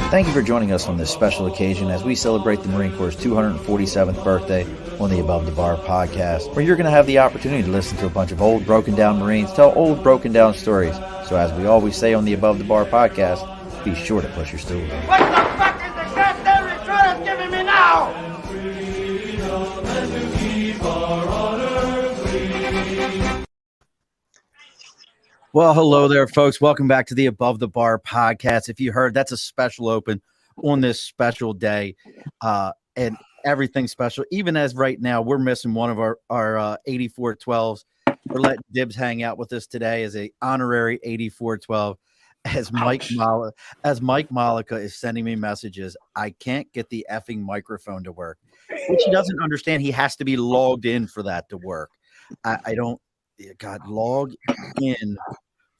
Thank you for joining us on this special occasion as we celebrate the Marine Corps' 247th birthday on the Above the Bar podcast, where you're going to have the opportunity to listen to a bunch of old, broken-down Marines tell old, broken-down stories. So as we always say on the Above the Bar podcast, be sure to push your stool. What the fuck is the goddamn return giving me now? Well, hello there, folks. Welcome back to the Above the Bar podcast. If you heard, that's a special open on this special day, and everything special. Even as right now, we're missing one of our 8412s. We're letting Dibs hang out with us today as a honorary 8412. As Mike Malika is sending me messages, I can't get the effing microphone to work, which he doesn't understand. He has to be logged in for that to work. I don't. God, log in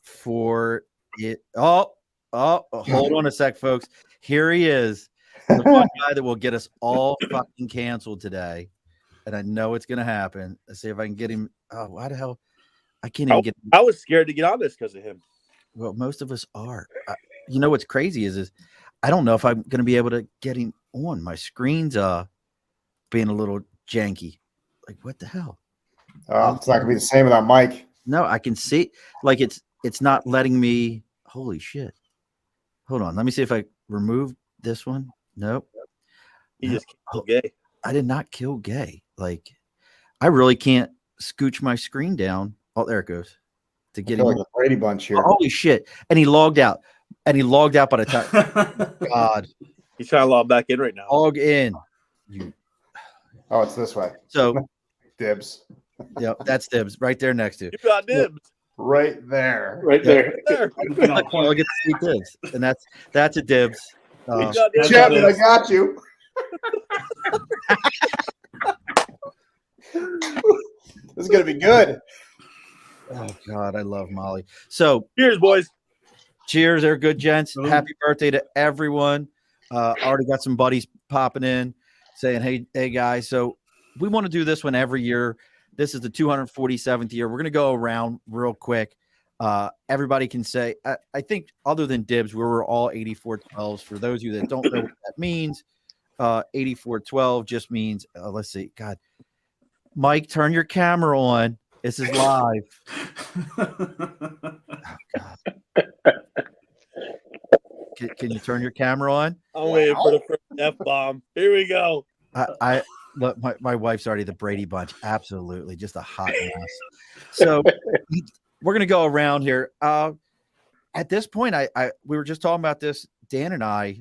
for it. Oh, hold on a sec, folks. Here he is, the one guy that will get us all fucking canceled today, and I know it's gonna happen. Let's see if I can get him. Oh, why the hell? I can't even get him. I was scared to get on this because of him. Well, most of us are. You know what's crazy is I don't know if I'm gonna be able to get him on. My screen's being a little janky. Like, what the hell? It's not gonna be the same without Mike. No, I can see like it's not letting me. Holy shit. Hold on. Let me see if I remove this one. Nope. He just killed Gay. I did not kill Gay. Like, I really can't scooch my screen down. Oh, there it goes. To get him. Like a Brady Bunch here. Holy shit. And he logged out. By the time. God. He's trying to log back in right now. Log in. Oh, it's this way. So Dibs. Yep, that's Dibs right there next to. You got Dibs. Right there. Right there. I'll get to see Dibs. And that's a Dibs. Chapman, I got you. This is gonna be good. Oh God, I love Molly. So cheers, boys. Cheers, they're good gents. Happy birthday to everyone. Already got some buddies popping in saying, hey guys. So we want to do this one every year. This is the 247th year. We're going to go around real quick. Everybody can say, I think other than Dibs, we were all 8412s. For those of you that don't know what that means, 8412 just means, let's see. God, Mike, turn your camera on. This is live. Oh, God. Can you turn your camera on? I'm waiting for the first F-bomb. Here we go. I look, my wife's already the Brady Bunch. Absolutely. Just a hot mess. So we're going to go around here. At this point, we were just talking about this, Dan and I,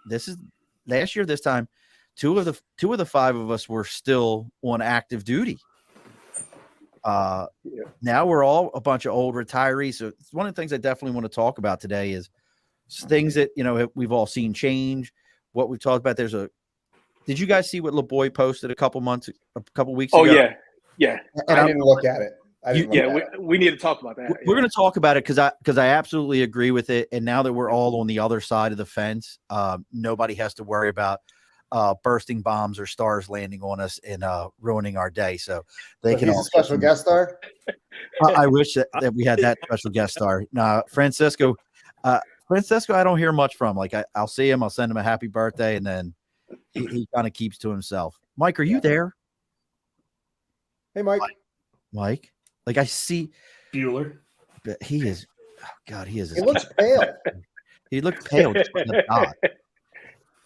this is last year, this time, two of the five of us were still on active duty. Now we're all a bunch of old retirees. So it's one of the things I definitely want to talk about today is things that, we've all seen change. What we've talked about. Did you guys see what LeBoy posted a couple weeks ago? Oh yeah. And I didn't look at it. We need to talk about that. We're going to talk about it because I absolutely agree with it. And now that we're all on the other side of the fence, nobody has to worry about bursting bombs or stars landing on us and ruining our day. So he's a special guest star. I wish that we had that special guest star. Francisco, I don't hear much from. Like I'll see him, I'll send him a happy birthday, and then he kind of keeps to himself. Mike, are you there? Hey, Mike. Mike, like I see Bueller. But he is. Oh God, he is. He looks pale. He looks pale. Just like a dot.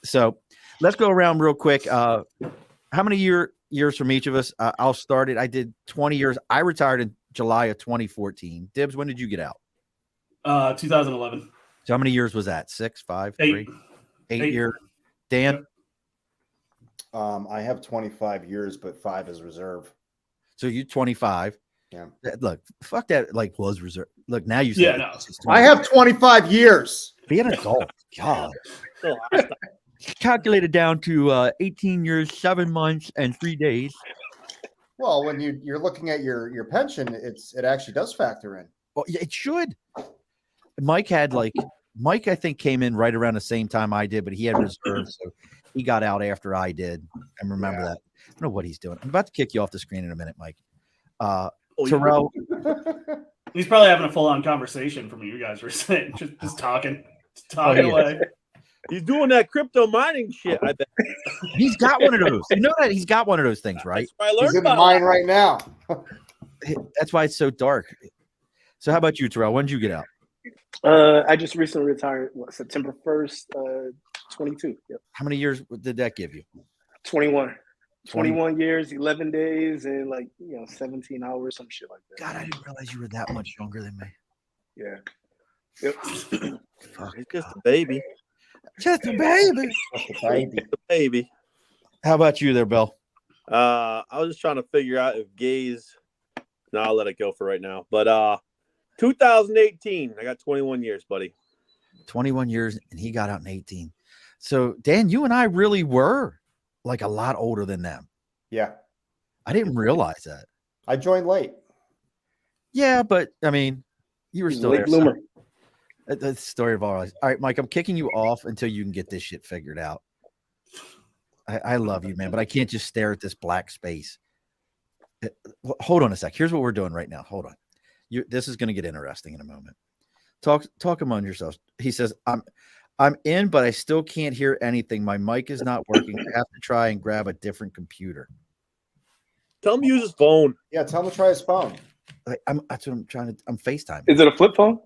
So let's go around real quick. How many years from each of us? I'll start it. I did 20 years. I retired in July of 2014. Dibs, when did you get out? 2011. So how many years was that? 6, 5, 8. 3? 8 years. Dan? I have 25 years, but 5 is reserve. So you 25. Yeah. Look, fuck that. Like was reserve. Look, now you say I have 25 years. Be an adult. God. Calculated down to 18 years, 7 months, and 3 days. Well, when you're looking at your pension, it actually does factor in. Well, yeah, it should. Mike, I think, came in right around the same time I did, but he had reserves, so he got out after I did. I remember that. I don't know what he's doing. I'm about to kick you off the screen in a minute, Mike. Terrell. He's probably having a full-on conversation from what you guys were saying. Just talking away. He's doing that crypto mining shit. I bet. He's got one of those. You know that he's got one of those things, right? That's where I learned He's in the about mine right now. That's why it's so dark. So how about you, Terrell? When did you get out? I just recently retired. September 1st, 22. Yep. How many years did that give you? 21. 21 years, 11 days, and 17 hours, some shit like that. God, I didn't realize you were that much younger than me. Yeah. Yep. Fuck. He's just a baby. Just a baby. Baby. Just a baby. How about you there, Bill? I was just trying to figure out if gays. No, I'll let it go for right now. But 2018, I got 21 years, buddy. 21 years, and he got out in 18. So, Dan, you and I really were like a lot older than them. Yeah. I didn't realize that. I joined late. Yeah, but I mean, you were still Late there. bloomer. That's the story of our lives. All right, Mike, I'm kicking you off until you can get this shit figured out. I love you, man, but I can't just stare at this black space. Hold on a sec. Here's what we're doing right now. Hold on. This is going to get interesting in a moment. Talk among yourselves. He says, I'm in, but I still can't hear anything. My mic is not working. I have to try and grab a different computer. Tell him to use his phone. Yeah, tell him to try his phone. That's what I'm trying to. I'm FaceTiming. Is it a flip phone?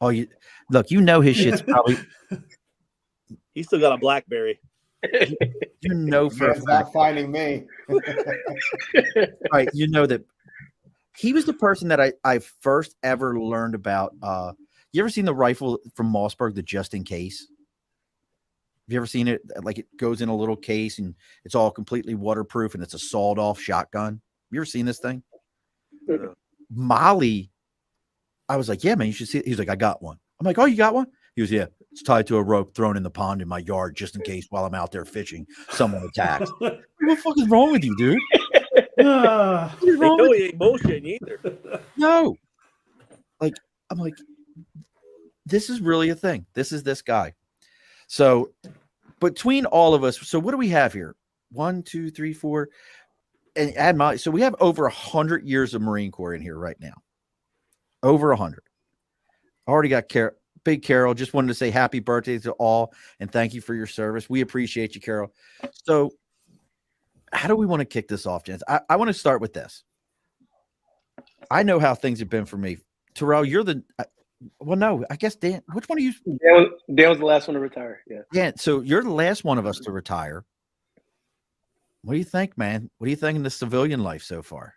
Oh, you look. You know his shit's probably. He's still got a BlackBerry. You know for a Man's not fact. finding me. Right. You know that he was the person that I first ever learned about. You ever seen the rifle from Mossberg, the just in case? Have you ever seen it? Like it goes in a little case and it's all completely waterproof and it's a sawed off shotgun. You ever seen this thing? Molly, I was like, yeah, man, you should see it. He's like, I got one. I'm like, oh, you got one? He goes, yeah, it's tied to a rope thrown in the pond in my yard just in case while I'm out there fishing, someone attacks. What the fuck is wrong with you, dude? What is They wrong know with he ain't motion either. No. Like, I'm like, this is really a thing. This is this guy. So between all of us, so what do we have here? 1, 2, 3, 4, and add my, so we have over 100 years of Marine Corps in here right now. Over 100. Already got Big Carol. Just wanted to say happy birthday to all and thank you for your service. We appreciate you, Carol. So how do we want to kick this off, gents? I want to start with this. I know how things have been for me. Terrell, you're the well, no, I guess Dan. Which one are you? Dan was the last one to retire. Yeah. Dan, so you're the last one of us to retire. What do you think, man? What do you think in the civilian life so far?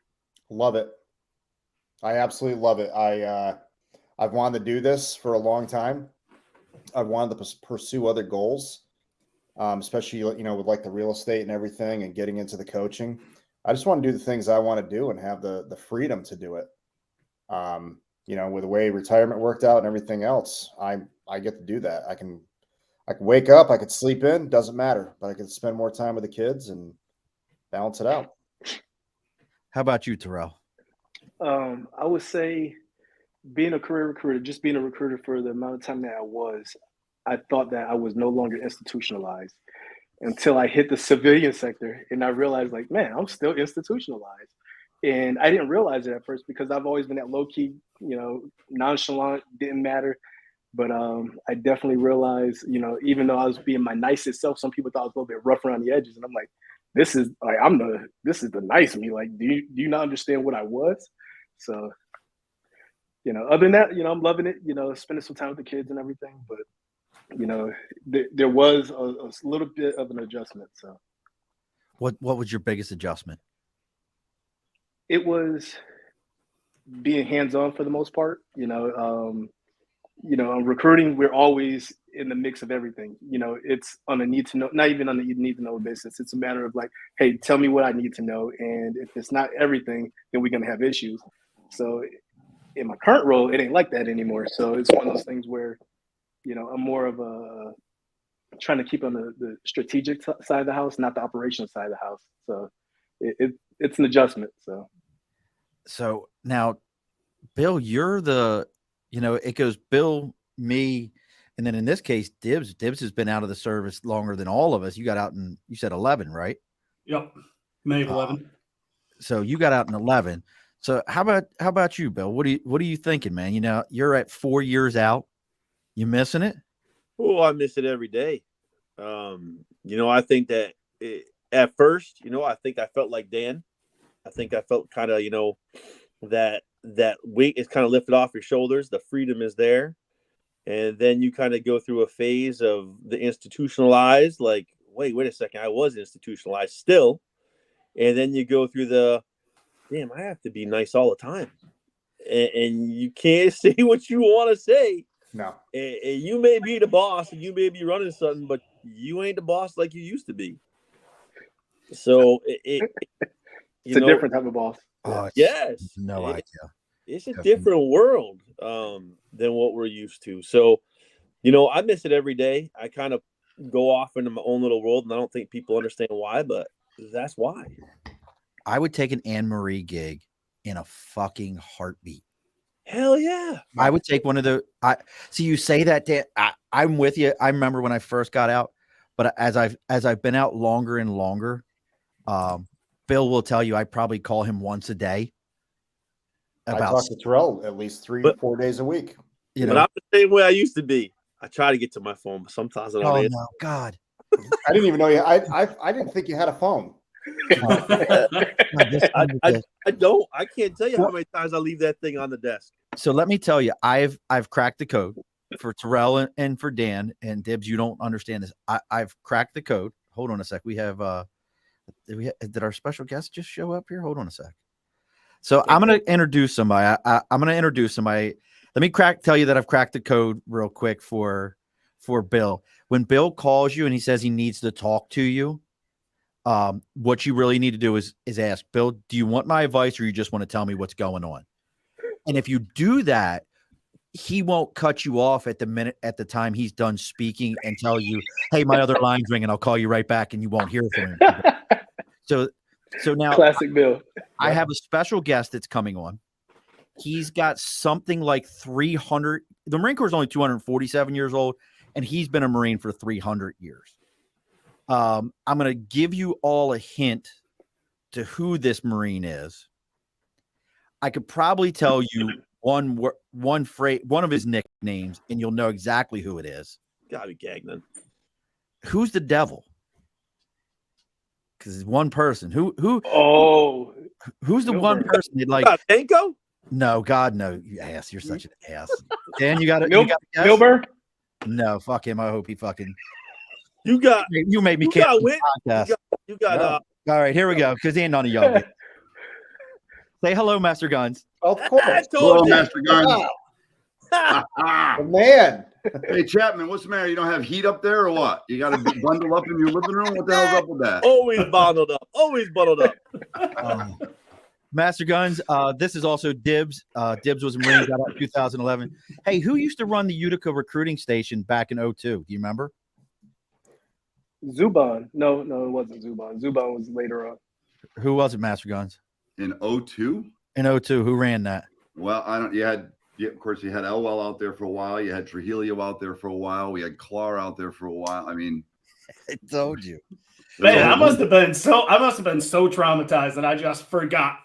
Love it. I absolutely love it. I've wanted to do this for a long time. I've wanted to pursue other goals, especially with like the real estate and everything, and getting into the coaching. I just want to do the things I want to do and have the freedom to do it. With the way retirement worked out and everything else, I get to do that. I can wake up, I could sleep in, doesn't matter, but I can spend more time with the kids and balance it out. How about you, Terrell? I would say being a career recruiter, just being a recruiter for the amount of time that I thought that I was no longer institutionalized until I hit the civilian sector. And I realized like, man, I'm still institutionalized. And I didn't realize it at first because I've always been that low key, nonchalant, didn't matter. But I definitely realized, even though I was being my nicest self, some people thought I was a little bit rough around the edges. And I'm like, this is the nice me. Like, do you not understand what I was? So, other than that, I'm loving it, spending some time with the kids and everything. But, there was a little bit of an adjustment. So What was your biggest adjustment? it was being hands-on for the most part. Recruiting, we're always in the mix of everything. It's on a need to know, not even on a need to know basis. It's a matter of like, hey, tell me what I need to know. And if it's not everything, then we're going to have issues. So in my current role, it ain't like that anymore. So it's one of those things where, I'm more of a trying to keep on the strategic side of the house, not the operational side of the house. So it's an adjustment. So now, Bill, you're it goes Bill, me, and then in this case, Dibs. Dibs has been out of the service longer than all of us. You got out in, you said 11, right? Yep. May of 11. So you got out in 11. So how about you, Bill? What are you thinking, man? You're at 4 years out. You missing it? Oh, I miss it every day. I think that at first, I think I felt like Dan. I think I felt kind of, that weight is kind of lifted off your shoulders. The freedom is there. And then you kind of go through a phase of the institutionalized, like, wait a second, I was institutionalized still. And then you go through the, damn, I have to be nice all the time. And you can't say what you want to say. No. And you may be the boss and you may be running something, but you ain't the boss like you used to be. So it's a different type of boss. Oh, yes. No idea. It's a different world than what we're used to. So, I miss it every day. I kind of go off into my own little world, and I don't think people understand why, but that's why. I would take an Anne-Marie gig in a fucking heartbeat. Hell yeah. I would take one of the see you say that, Dan, I'm with you. I remember when I first got out, but as I've been out longer and longer, Bill will tell you I probably call him once a day. I talk to Terrell at least 3-4 days a week. But I'm the same way I used to be. I try to get to my phone, but sometimes I don't. Oh no, God! I didn't even know you. I didn't think you had a phone. I don't. I can't tell you how many times I leave that thing on the desk. So let me tell you, I've cracked the code for Terrell and for Dan and Dibs. You don't understand this. I've cracked the code. Hold on a sec. We have did our special guest just show up here? Hold on a sec. So I'm going to introduce somebody. I'm going to introduce somebody. Let me tell you that I've cracked the code real quick for Bill. When Bill calls you and he says he needs to talk to you, what you really need to do is ask Bill, do you want my advice or you just want to tell me what's going on? And if you do that, he won't cut you off at the time he's done speaking and tell you, hey, my other line's ringing. I'll call you right back. And you won't hear from him. So now classic Bill. I have a special guest that's coming on. He's got something like 300. The Marine Corps is only 247 years old, and he's been a Marine for 300 years. I'm going to give you all a hint to who this Marine is. I could probably tell you one phrase, one of his nicknames, and you'll know exactly who it is. Gotta be Gagnon. Who's the devil? Because it's one person. Who's the one person that like Tanko? No, God, no, you ass. You're such an ass. Dan, you got it. Milburn? No, fuck him. I hope he fucking. You made me cancel the podcast. You got All right, here we go. Because he ain't none of y'all. Say hello, Master Guns. Of course. Hello, Master Guns. Man. Hey, Chapman, what's the matter? You don't have heat up there or what? You got to be bundled up in your living room? What the hell's up with that? Always bundled up. Always bundled up. Master Guns, this is also Dibs. Dibs was a Marine, got out in 2011. Hey, who used to run the Utica recruiting station back in 2002? Do you remember? Zuban. No, it wasn't Zuban. Zuban was later on. Who was it, Master Guns? In 2002? In 2002, who ran that? Well, of course, you had Elwell out there for a while. You had Trujillo out there for a while. We had Clark out there for a while. I mean, I told you. Man, I must have been so traumatized that I just forgot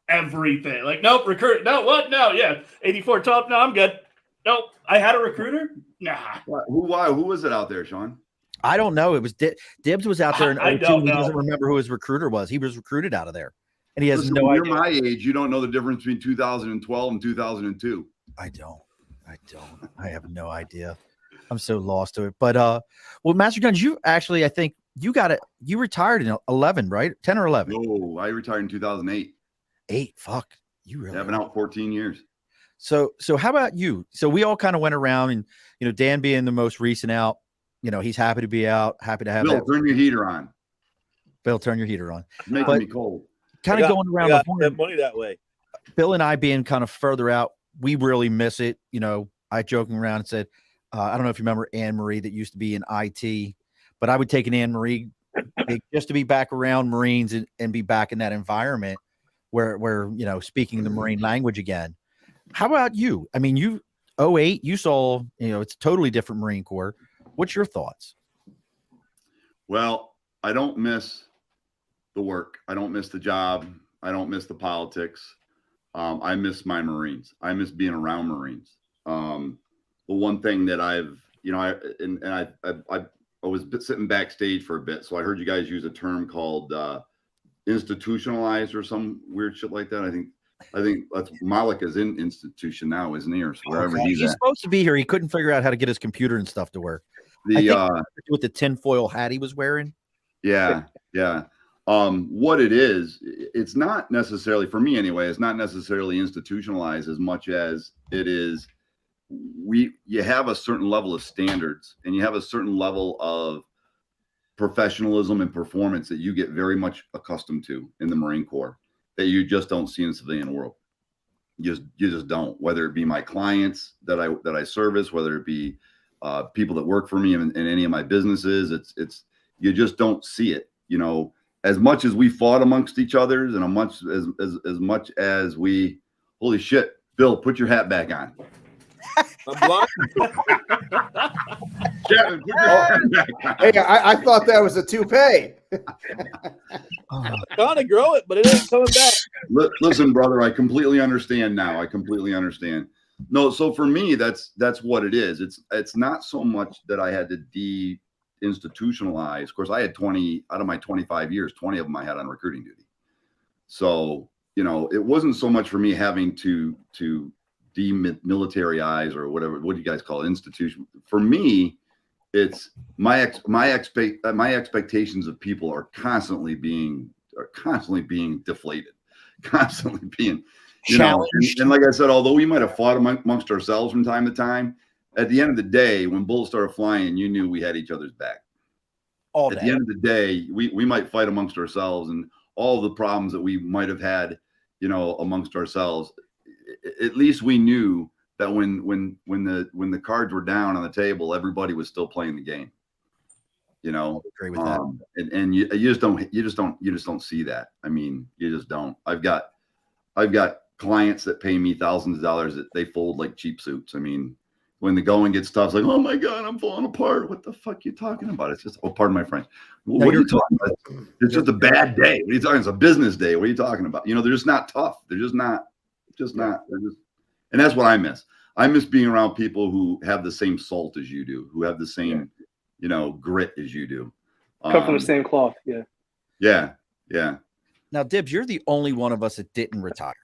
everything. Like, nope, recruit. No, what? No, yeah. 84 top. No, I'm good. Nope. I had a recruiter? Nah. Who was it out there, Sean? I don't know. It was Dibs was out there in 2002. don't He know. doesn't remember who his recruiter was. He was recruited out of there. And he has Listen, no when idea. you're my age, you don't know the difference between 2012 and 2002. I don't. I have no idea. I'm so lost to it. But well, Master Guns, you actually, I think you retired in 11, right? 10 or 11? No, I retired in 2008. 8. Fuck. You really I've been out 14 years. So how about you? So we all kind of went around and, Dan being the most recent out, he's happy to be out, happy to have Bill, that. turn your heater on. Bill, turn your heater on. It's making me cold. Kind of going around the horn. Money that way. Bill and I being kind of further out, we really miss it. I joking around and said, I don't know if you remember Anne-Marie that used to be in IT, but I would take an Anne-Marie just to be back around Marines and be back in that environment where speaking the Marine language again. How about you? I mean, 2008, you saw, it's a totally different Marine Corps. What's your thoughts? Well, I don't miss the work. I don't miss the job. I don't miss the politics. I miss my Marines. I miss being around Marines. The one thing that I sitting backstage for a bit, so I heard you guys use a term called institutionalized or some weird shit like that. I think that's Malik is in institution now, isn't he? Or wherever he's at. supposed to be here. He couldn't figure out how to get his computer and stuff to work. With the tinfoil hat he was wearing. Yeah. What it is, it's not necessarily, for me anyway, it's not necessarily institutionalized as much as it is. You have a certain level of standards and you have a certain level of professionalism and performance that you get very much accustomed to in the Marine Corps that you just don't see in the civilian world. You just don't, whether it be my clients that I service, whether it be people that work for me in any of my businesses. It's you just don't see it, as much as we fought amongst each other and as much as we, holy shit, Bill, put your hat back on. I'm blind. Chapman, put your hat back on. Hey, I thought that was a toupee. Trying to grow it, but it ain't coming back. Listen, brother, I completely understand now. I completely understand. No, so for me, that's what it is. It's not so much that I had to de-institutionalize. Of course, I had 20 out of my 25 years, 20 of them I had on recruiting duty. So, it wasn't so much for me having to demilitarize or whatever. What do you guys call it? Institution. For me, it's my expectations of people are constantly being deflated, constantly being challenged. And like I said, although we might have fought amongst ourselves from time to time, at the end of the day, when bullets started flying, you knew we had each other's back. At the end of the day, we might fight amongst ourselves, and all the problems that we might have had, amongst ourselves. At least we knew that when the cards were down on the table, everybody was still playing the game. I agree with that. And you just don't see that. I mean, you just don't. I've got clients that pay me thousands of dollars that they fold like cheap suits. I mean, when the going gets tough, it's like, oh my God, I'm falling apart. What the fuck are you talking about? It's just, pardon my French. What are you talking about? It's just a bad day. What are you talking? It's a business day. What are you talking about? They're just not tough. They're just not. And that's what I miss. I miss being around people who have the same salt as you do, who have the same, grit as you do. Come from the same cloth. Yeah. Yeah. Now, Dibs, you're the only one of us that didn't retire.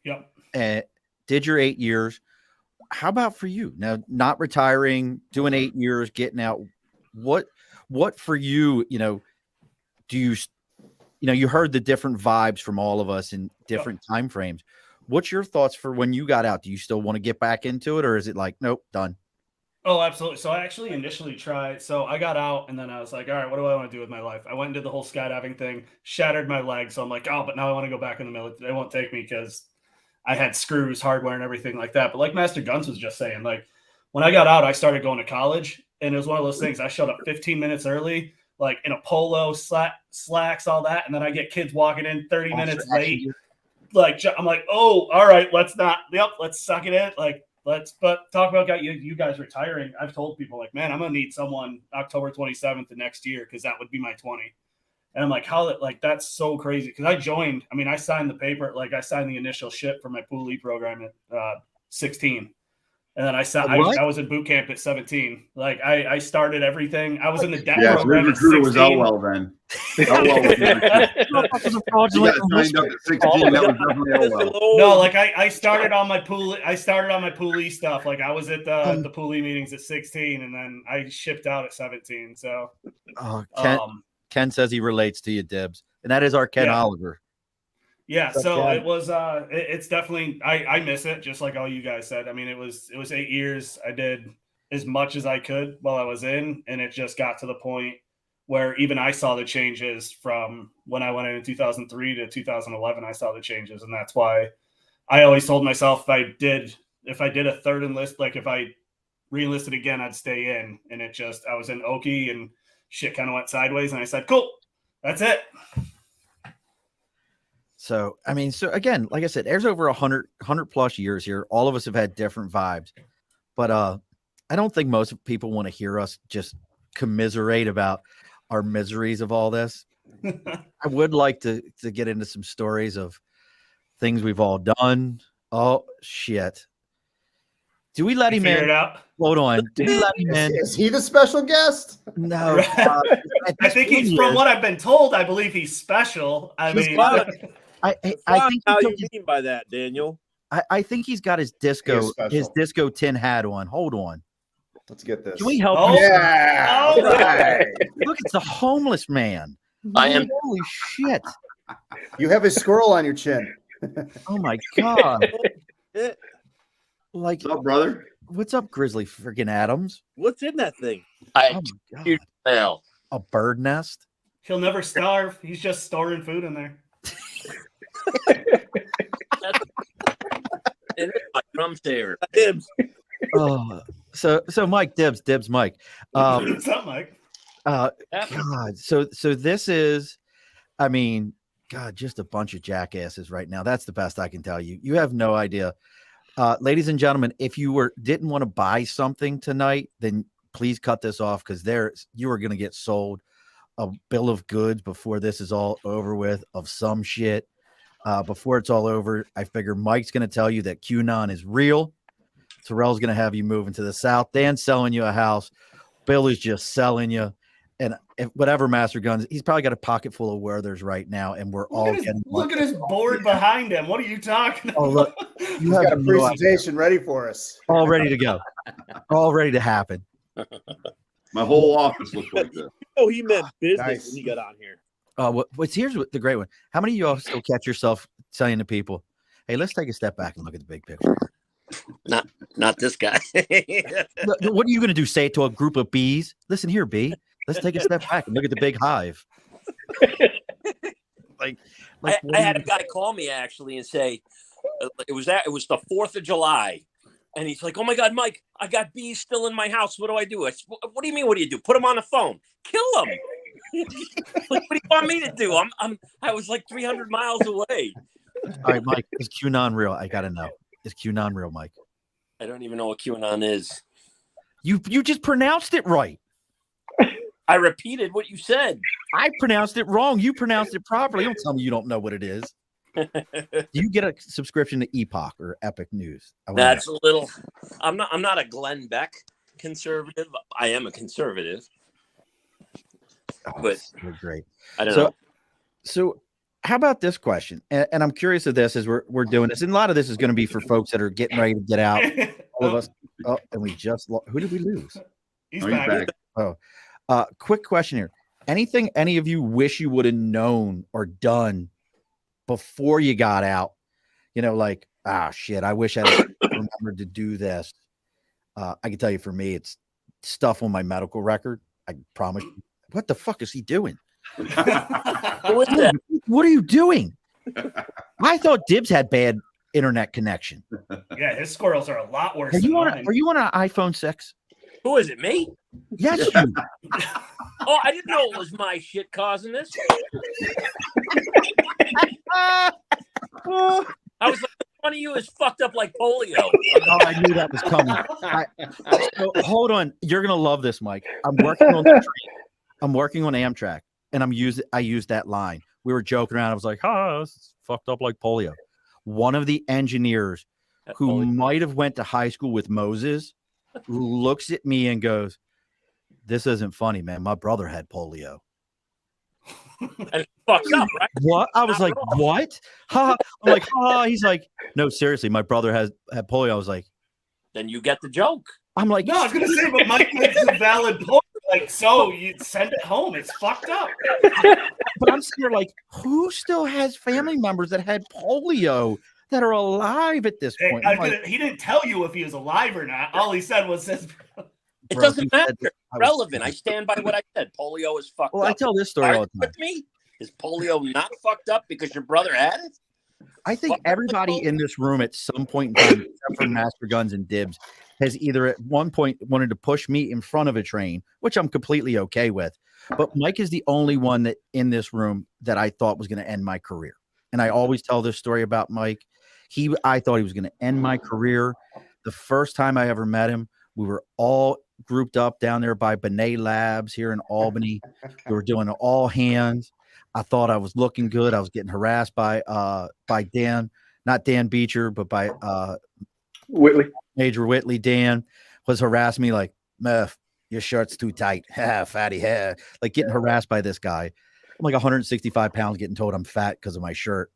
Yep. And did your 8 years. How about for you? Now, not retiring, doing 8 years, getting out. What for you, do you, you heard the different vibes from all of us in different time frames. What's your thoughts for when you got out? Do you still want to get back into it, or is it like, nope, done? Oh, absolutely. So I actually initially tried. So I got out and then I was like, all right, what do I want to do with my life? I went and did the whole skydiving thing, shattered my leg. So I'm like, but now I want to go back in the military. They won't take me because I had screws, hardware, and everything like that. But like Master Guns was just saying, like when I got out, I started going to college, and it was one of those things. I showed up 15 minutes early, like in a polo, slacks, all that, and then I get kids walking in 30 minutes late. Like I'm like, oh, all right, let's suck it in. But talk about you guys retiring. I've told people like, man, I'm gonna need someone October 27th of next year because that would be my 20. And I'm like, that's so crazy. Because I joined, I signed the paper, I signed the initial shit for my Pool E program at 16. And then I was in boot camp at 17. I started everything. I was in the debt program at 16. Was out well then. No, I started on my pool. I started on my Pool E stuff. I was at the Pool E meetings at 16, and then I shipped out at 17. So, Ken says he relates to you, Dibs, and that is our Ken Oliver. Yeah, so it was it's definitely I miss it, just like all you guys said. It was 8 years. I did as much as I could while I was in, and it just got to the point where even I saw the changes from when I went in 2003 to 2011. I saw the changes, and that's why I always told myself if I did a third enlist, if I re-enlisted again, I'd stay in. And I was in Okie and shit kind of went sideways, and I said, cool, that's it. So, so again, like I said, there's over 100 plus years here. All of us have had different vibes, but I don't think most people want to hear us just commiserate about our miseries of all this. I would like to get into some stories of things we've all done. Oh shit. Do we let him in? Hold on. Do we let him in? Is he the special guest? No. I think he's, from what I've been told, I believe he's special. I He's mean, fine. I Define think how he you took his- mean by that, Daniel? I think he's got his special. disco tin hat on. Hold on. Let's get this. Can we help Oh, you? Yeah. Oh, right. Look, it's the homeless man. I am. Holy shit. You have a squirrel on your chin. Oh my god. Eh, Like, What's up, brother? what's up, Grizzly freaking Adams? What's in that thing? I Oh my god. Huge fail. A bird nest? he'll never starve. He's just storing food in there. It is my drum saver. Dibs. Oh, so Mike Dibs, Mike. What's up, Mike? God. So this is, I mean, God, just a bunch of jackasses right now. That's the best I can tell you. You have no idea. Ladies and gentlemen, if you didn't want to buy something tonight, then please cut this off, because you are going to get sold a bill of goods before this is all over with of some shit. Before it's all over, I figure Mike's going to tell you that QAnon is real. Terrell's going to have you moving to the South. Dan's selling you a house. Bill is just selling you. And if whatever Master Guns, he's probably got a pocket full of Werthers right now, and we're all getting. Look at his board behind him. What are you talking about? Oh, look, He's you got have a no idea. presentation ready for us. All ready to go, all ready to happen. My whole office looks like this. Oh, he meant business Nice. when he got on here. Here's the great one. How many of y'all still catch yourself saying to people, "Hey, let's take a step back and look at the big picture"? Not this guy. What are you going to do? Say it to a group of bees? Listen here, bee. Let's take a step back and look at the big hive. I what had do a guy call me actually and say it was the 4th of July, and he's like, "Oh my God, Mike, I got bees still in my house. What do I do?" I said, "What do you mean? What do you do? Put them on the phone. Kill them." Like, what do you want me to do? I was like 300 miles away. All right, Mike, is QAnon real? I gotta know. Is QAnon real, Mike? I don't even know what QAnon is. You just pronounced it right. I repeated what you said. I pronounced it wrong. You pronounced it properly. Don't tell me you don't know what it is. Do you get a subscription to Epoch or Epic News? That's a little. I'm not a Glenn Beck conservative. I am a conservative. But you're great. I don't know. So how about this question? And I'm curious of this as we're doing this. And a lot of this is going to be for folks that are getting ready to get out. All of us. Oh, and we just who did we lose? He's Oh, he's back. back. Quick question here. Anything any of you wish you would have known or done before you got out? You know, like, shit, I wish I remembered to do this. I can tell you for me, it's stuff on my medical record. I promise you. What the fuck is he doing? Who is that? What are you doing? I thought Dibs had bad internet connection. Yeah, his squirrels are a lot worse. Are you than on? mine. Are you on an iPhone 6? Who is it? Me? Yes, you. Oh, I didn't know it was my shit causing this. I was like, one of you is fucked up like polio. Oh, I knew that was coming. So, hold on. You're gonna love this, Mike. I'm working on the train. I'm working on Amtrak, and I used that line. We were joking around. I was like, this is fucked up like polio. One of the engineers who Polio. might have went to high school with Moses looks at me and goes, "This isn't funny, man. My brother had polio." And it's fucked up, right? What? I was Not like, wrong. what? I'm like, He's like, no, seriously, my brother had polio. I was like, Then you get the joke. I'm like, No, I was gonna say, but Mike makes a valid point. Like, so you send it home. It's fucked up. but I'm sitting here like, who still has family members that had polio that are alive at this Hey, point? I'm like, he didn't tell you if he was alive or not. All he said was this. It bro, doesn't he matter. said that It's relevant. I stand by what I said. Polio is fucked Well, I up. tell this story Are all you the time. with me? Is polio not fucked up because your brother had it? I think Fuck up everybody with in this room at some point in time, except for Master Guns and Dibs, has either at one point wanted to push me in front of a train, which I'm completely okay with. But Mike is the only one that in this room that I thought was going to end my career. And I always tell this story about Mike. I thought he was going to end my career. The first time I ever met him, we were all grouped up down there by Benet Labs here in Albany. We were doing all hands. I thought I was looking good. I was getting harassed by Dan, not Dan Beecher, but by Whitley. Major Whitley Dan. was harassing me like, Murph, your shirt's too tight. Ha, fatty hair. Like getting harassed by this guy. I'm like 165 pounds getting told I'm fat because of my shirt.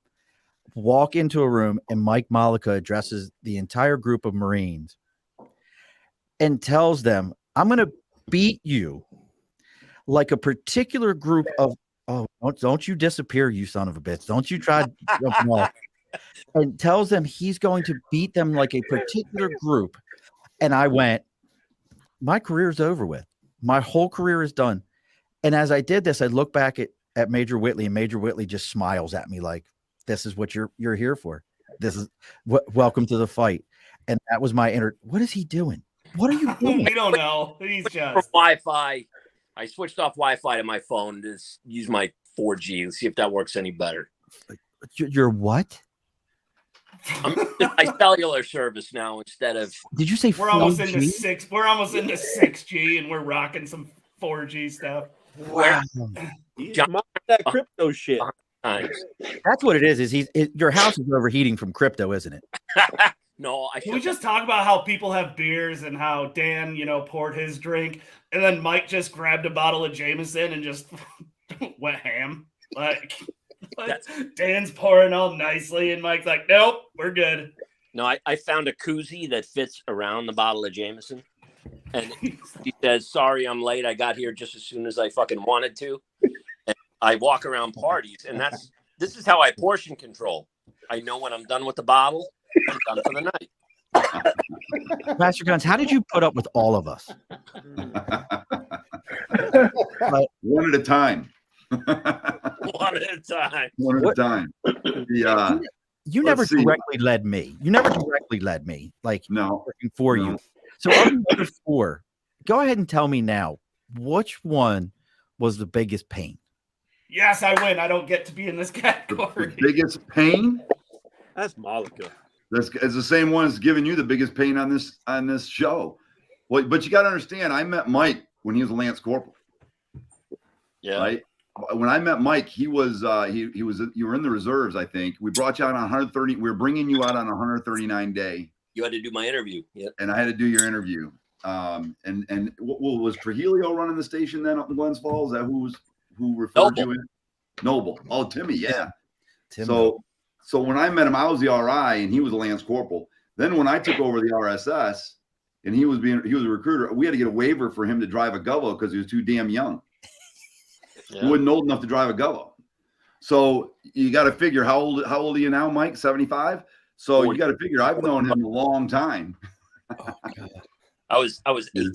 Walk into a room and Mike Malika addresses the entire group of Marines and tells them, I'm going to beat you like a particular group of, oh, don't you disappear, you son of a bitch. Don't you try jumping off. And tells them he's going to beat them like a particular group. And I went, my career's over with. My whole career is done. And as I did this, I look back at Major Whitley, and Major Whitley just smiles at me like, this is what you're here for. This is welcome to the fight. And that was my what is he doing? What are you doing? We don't know. He's just Wi-Fi. I switched off Wi-Fi to my phone to use my 4G and see if that works any better. You're what? I'm using my cellular service now instead of. Did you say we're almost 4G? into 6? We're almost into 6G, and we're rocking some 4G stuff. Wow. He's that crypto shit. Times. That's what it is. Your house is overheating from crypto, isn't it? No, Can we just talk about how people have beers and how Dan, poured his drink, and then Mike just grabbed a bottle of Jameson and just went ham? Like Dan's pouring all nicely, and Mike's like, nope, we're good. No, I found a koozie that fits around the bottle of Jameson. And he says, sorry, I'm late. I got here just as soon as I fucking wanted to. And I walk around parties, and this is how I portion control. I know when I'm done with the bottle, I'm done for the night. Master Guns, how did you put up with all of us? One at a time. One at a time. One at a time. You never directly led me. You never directly led me, like no working for you. So of the other 4, go ahead and tell me now, which one was the biggest pain? Yes, I win. I don't get to be in this category. The biggest pain? That's Malika. It's the same one as giving you the biggest pain on this show. Well, but you got to understand, I met Mike when he was a Lance Corporal. Yeah. Right. When I met Mike, he was you were in the reserves, I think. We brought you out on 130. We were bringing you out on 139 day. You had to do my interview. Yep. And I had to do your interview. And what was Trujillo running the station then up in Glens Falls? Is that who referred you in? Noble. Oh, Timmy. Yeah. Timmy. So when I met him, I was the RI and he was a Lance Corporal. Then when I took over the RSS and he was a recruiter, we had to get a waiver for him to drive a Govo because he was too damn young. Yeah. He wasn't old enough to drive a Govo. So you got to figure how old are you now, Mike? 75. So 40. You got to figure I've known him a long time. Oh, God. I was 18.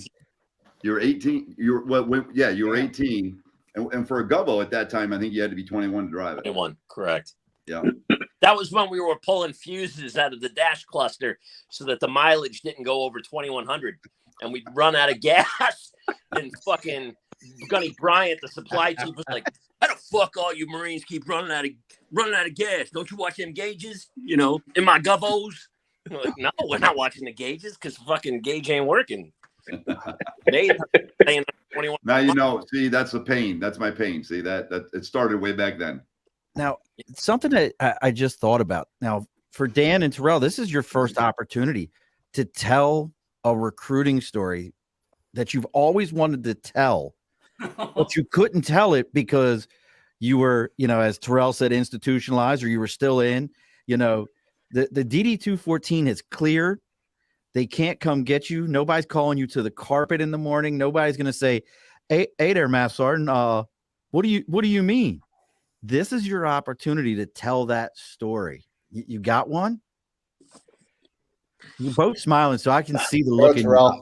You're 18. You were 18. And for a Govo at that time, I think you had to be 21 to drive it. 21, correct. Yeah. That was when we were pulling fuses out of the dash cluster so that the mileage didn't go over 2,100. And we'd run out of gas. And fucking Gunny Bryant, the supply chief, was like, how the fuck all you Marines keep running out of gas? Don't you watch them gauges? In my Govos? Like, no, we're not watching the gauges because fucking gauge ain't working. Now see, that's the pain. That's my pain. See that it started way back then. Now, something that I just thought about. Now, for Dan and Terrell, this is your first opportunity to tell a recruiting story that you've always wanted to tell, but you couldn't tell it because you were, as Terrell said, institutionalized, or you were still in. The DD-214 has cleared. They can't come get you. Nobody's calling you to the carpet in the morning. Nobody's going to say, hey there, Master Sergeant. What do you mean? This is your opportunity to tell that story. You got one? You're both smiling, so I can see the look in your eye.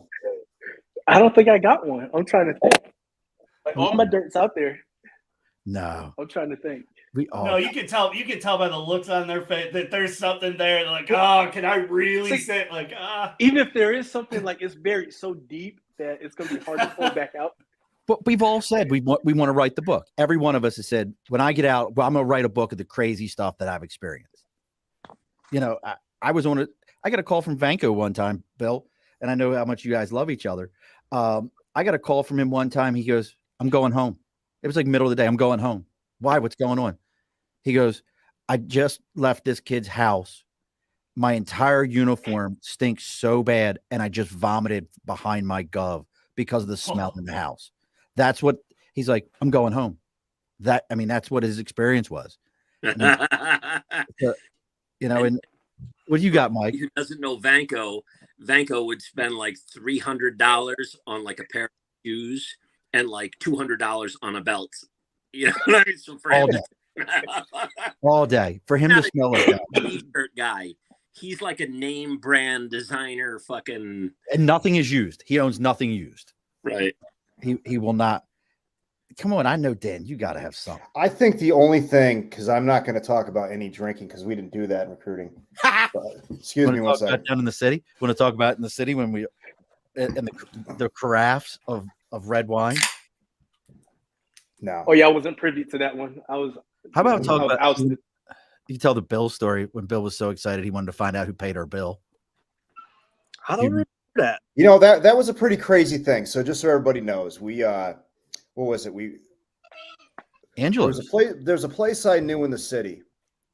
I don't think I got one. I'm trying to think. Like, all my dirt's out there. No. I'm trying to think. No, you can tell by the looks on their face that there's something there. They're like, oh, can I really say it? Like, even if there is something, like, it's buried so deep that it's gonna be hard to pull back out. But we've all said we want to write the book. Every one of us has said, when I get out, well, I'm going to write a book of the crazy stuff that I've experienced. I was on it. I got a call from Vanko one time, Bill, and I know how much you guys love each other. I got a call from him one time. He goes, I'm going home. It was like middle of the day. I'm going home. Why? What's going on? He goes, I just left this kid's house. my entire uniform stinks so bad, and I just vomited behind my gov because of the smell in the house. That's what he's like. I'm going home. That's what his experience was. And and what you got, Mike? Who doesn't know Vanco? Vanco would spend like $300 on like a pair of shoes and like $200 on a belt. You know what I mean? So for All him, day. All day for him to smell like that. T-shirt guy. He's like a name brand designer, fucking. And nothing is used. He owns nothing used. Right. He will not. Come on, I know, Dan. You got to have something. I think the only thing, because I'm not going to talk about any drinking because we didn't do that in recruiting. But, excuse me one second. Down in the city. Want to talk about it in the city when we and the carafes of red wine? No. Oh yeah, I wasn't privy to that one. I was. How about talk about? ousted. You tell the Bill story when Bill was so excited he wanted to find out who paid our bill. I don't remember that. You know, that was a pretty crazy thing. So just so everybody knows, we what was it? Angela's. There's a place I knew in the city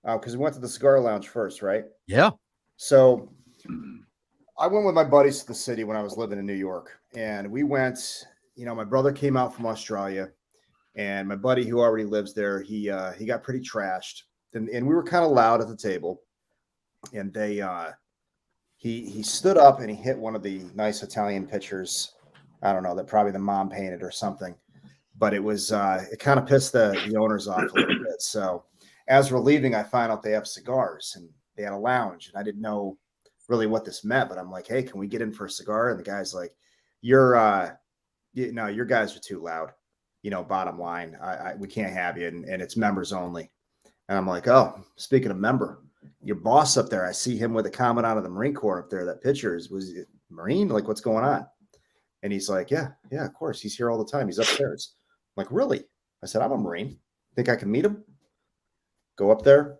because we went to the cigar lounge first, right? Yeah. So I went with my buddies to the city when I was living in New York, and we went. You know, my brother came out from Australia, and my buddy who already lives there, he got pretty trashed, and we were kind of loud at the table, and they he stood up and he hit one of the nice Italian pictures. I don't know, that probably the mom painted or something. But it was it kind of pissed the owners off a little bit. So as we're leaving, I find out they have cigars and they had a lounge, and I didn't know really what this meant. But I'm like, hey, can we get in for a cigar? And the guy's like, your guys are too loud. You know, bottom line, we can't have you, and it's members only. And I'm like, oh, speaking of member, your boss up there, I see him with a comment out of the Marine Corps up there. That picture was it Marine? Like, what's going on? And he's like, yeah, of course. He's here all the time. He's upstairs. I'm like, really? I said, I'm a Marine. Think I can meet him? Go up there.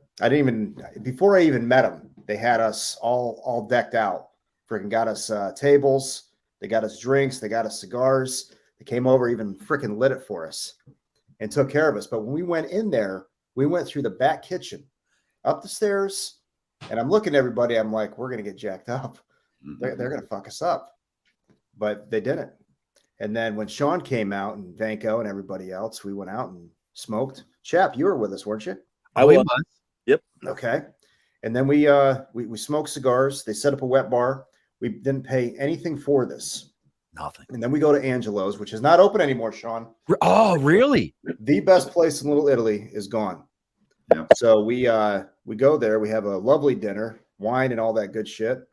Before I even met him, they had us all decked out. Freaking got us tables. They got us drinks. They got us cigars. They came over, even freaking lit it for us and took care of us. But when we went in there, we went through the back kitchen, up the stairs, and I'm looking at everybody. I'm like, we're going to get jacked up. They're going to fuck us up. But they didn't. And then when Sean came out and Vanco and everybody else, we went out and smoked. Chap, you were with us, weren't you? I was. Yep. Okay. And then we smoked cigars. They set up a wet bar. We didn't pay anything for this. Nothing. And then we go to Angelo's, which is not open anymore, Sean. Oh, really? The best place in Little Italy is gone. Yeah. So we go there. We have a lovely dinner, wine and all that good shit.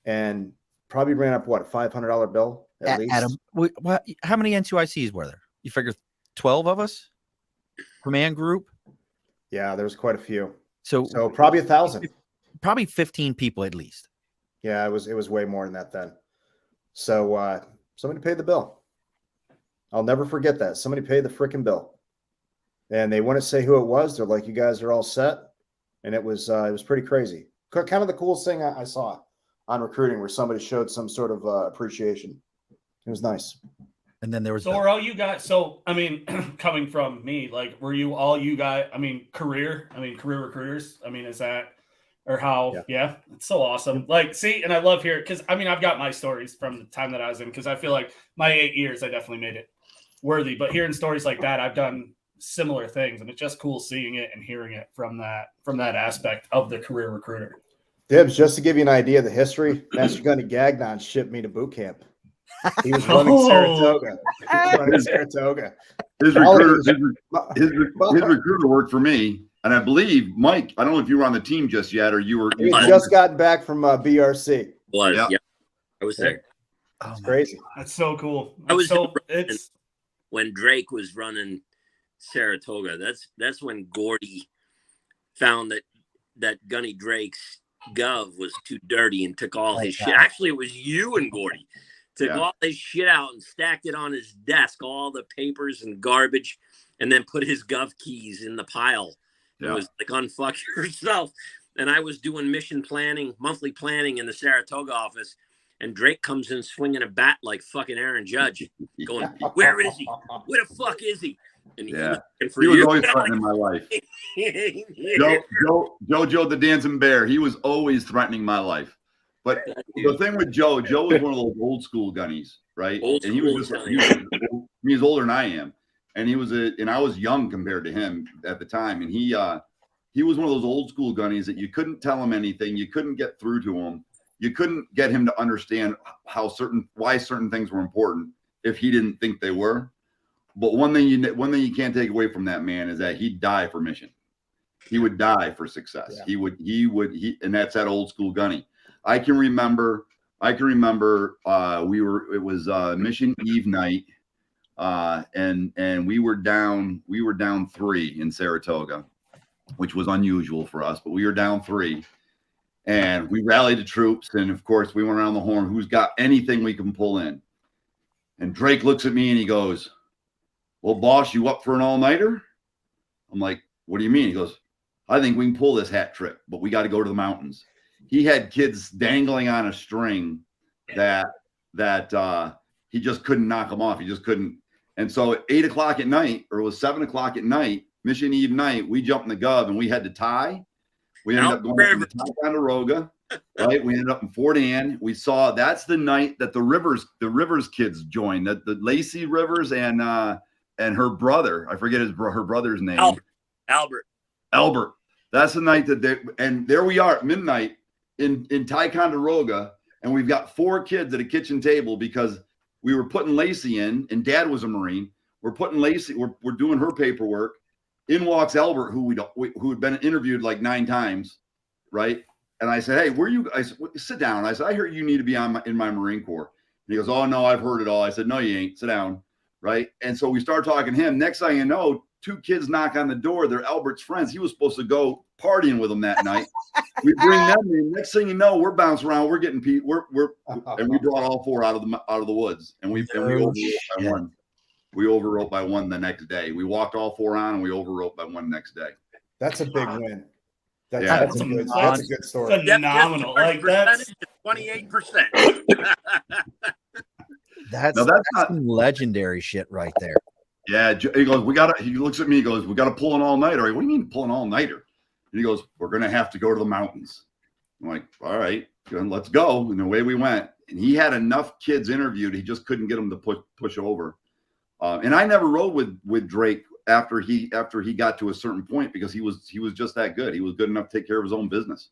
And probably ran up, what, a $500 bill at least? Adam, how many NCICs were there? You figure 12 of us? Command group? Yeah, there was quite a few. So probably 1,000. Probably 15 people at least. Yeah, it was way more than that then. So somebody paid the bill. I'll never forget that. Somebody paid the freaking bill. And they wouldn't say who it was. They're like, you guys are all set. And it was pretty crazy. Kind of the coolest thing I saw on recruiting where somebody showed some sort of appreciation. It was nice. And then there was. So were all you guys? So I mean, coming from me, like, were you all you guys? I mean, career recruiters. I mean, is that or how? Yeah, it's so awesome. Like, see, and I love hearing because I mean, I've got my stories from the time that I was in because I feel like my 8 years, I definitely made it worthy. But hearing stories like that, I've done similar things, and it's just cool seeing it and hearing it from that aspect of the career recruiter. Dibs, just to give you an idea of the history, Master Gunny Gagnon shipped me to boot camp. He was running Saratoga. His recruiter worked for me, and I believe Mike. I don't know if you were on the team just yet, or you were. He had just gotten back from BRC. Yeah, I was there. Oh, it's crazy. That's so cool. It's when Drake was running Saratoga. That's when Gordy found that Gunny Drake's Gov was too dirty and took all his shit. Actually, it was you and Gordy. Took all his shit out and stacked it on his desk, all the papers and garbage, and then put his Gov keys in the pile. It was like, unfuck yourself. And I was doing mission planning, monthly planning in the Saratoga office, and Drake comes in swinging a bat like fucking Aaron Judge, going, where is he? Where the fuck is he? And Yeah. and for He was you, always threatening my life. Jojo the dancing bear. He was always threatening my life. But the thing with Joe was one of those old school gunnies, right? Old And he was school he's older than I am. And and I was young compared to him at the time. And he was one of those old school gunnies that you couldn't tell him anything. You couldn't get through to him. You couldn't get him to understand why certain things were important if he didn't think they were. But one thing you can't take away from that man is that he'd die for mission. He would die for success. Yeah. And that's that old school gunny. I can remember it was Mission Eve night. And we were down 3 in Saratoga, which was unusual for us, but we were down 3 and we rallied the troops. And of course we went around the horn. Who's got anything we can pull in? And Drake looks at me and he goes, "Well, boss, you up for an all-nighter?" I'm like, "What do you mean?" He goes, "I think we can pull this hat trick, but we got to go to the mountains." He had kids dangling on a string that he just couldn't knock them off. He just couldn't. And so at 8 o'clock at night, or it was 7 o'clock at night, Mission Eve night, we jumped in the Gov and we had to tie. We ended up going to Ticonderoga, right? We ended up in Fort Ann. We saw that's the night that the Rivers kids joined, the Lacey Rivers and her brother. I forget her brother's name. Albert. That's the night and there we are at midnight in Ticonderoga, and we've got 4 kids at a kitchen table because we were putting Lacey in, and Dad was a Marine. We're putting Lacey. We're doing her paperwork. In walks Albert, who had been interviewed like 9 times, right? And I said, "Hey, where you?" I said, "Sit down." I said, "I hear you need to be in my Marine Corps." And he goes, "Oh no, I've heard it all." I said, "No, you ain't. Sit down." Right? And so we start talking to him. Next thing you know, 2 kids knock on the door. They're Albert's friends. He was supposed to go partying with them that night. We bring them in. Next thing you know, we're bouncing around. We're getting and we brought all 4 out of the woods, and we overwrote by 1. We overwrote by 1 the next day. We walked all 4 on, and we overwrote by 1 next day. That's a big win. That's a good story. Phenomenal. Like that's 28%. That's some legendary shit right there. Yeah, he goes, he looks at me, he goes, "We got to pull an all-nighter." What do you mean pull an all-nighter? And he goes, "We're going to have to go to the mountains." I'm like, "All right, let's go." And away we went. And he had enough kids interviewed. He just couldn't get them to push over. And I never rode with Drake after he got to a certain point because he was just that good. He was good enough to take care of his own business.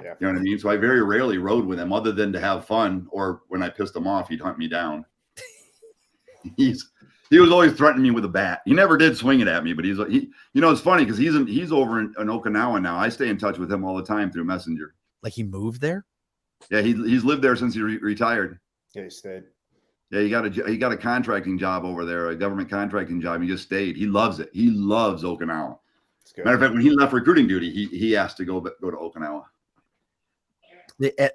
Yeah. You know what I mean? So I very rarely rode with him other than to have fun, or when I pissed him off, he'd hunt me down. He was always threatening me with a bat. He never did swing it at me, but it's funny because he's over in Okinawa now. I stay in touch with him all the time through Messenger. Like he moved there? Yeah, he's lived there since he retired. Yeah, he stayed. Yeah, he got a contracting job over there, a government contracting job. He just stayed. He loves it. He loves Okinawa. Matter of fact, when he left recruiting duty, he asked to go to Okinawa.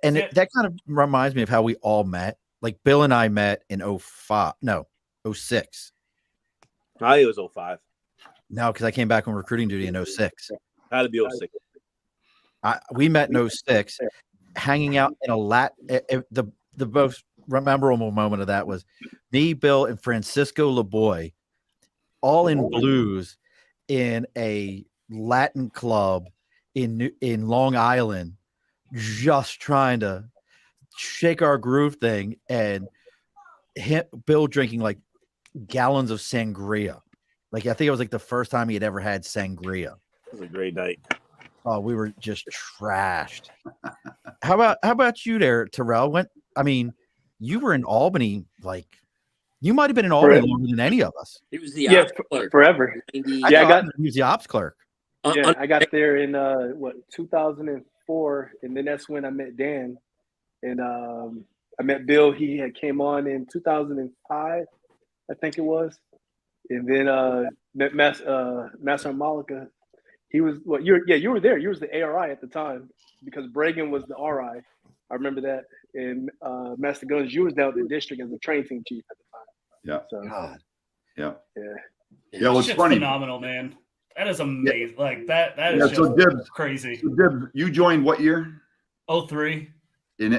And that kind of reminds me of how we all met. Like Bill and I met in 06. I think it was 05. No, because I came back on recruiting duty in 06. Had to be 06. We met in 06, hanging out in the most memorable moment of that was me, Bill, and Francisco LeBoy, all in blues in a Latin club in Long Island, just trying to shake our groove thing, and Bill drinking like gallons of sangria. Like I think it was like the first time he had ever had sangria. It was a great night. Oh, we were just trashed. How about you there, Terrell? You were in Albany, like you might have been in Albany longer than any of us. He was the ops clerk forever. He was the ops clerk. I got there in 2004, and then that's when I met Dan, and I met Bill. He had came on in 2005, I think it was, and then met Master Malika. He was you were there. You was the ARI at the time because Bragan was the RI. I remember that. And Master Guns, you was down at the district as the train team chief at the time. Yeah. So, God. Yeah. Yeah. Yeah. Well, it's funny. Phenomenal, man. That is amazing. Yeah. Like that is just so Dibs, crazy. So Dibs, you joined what year? 03.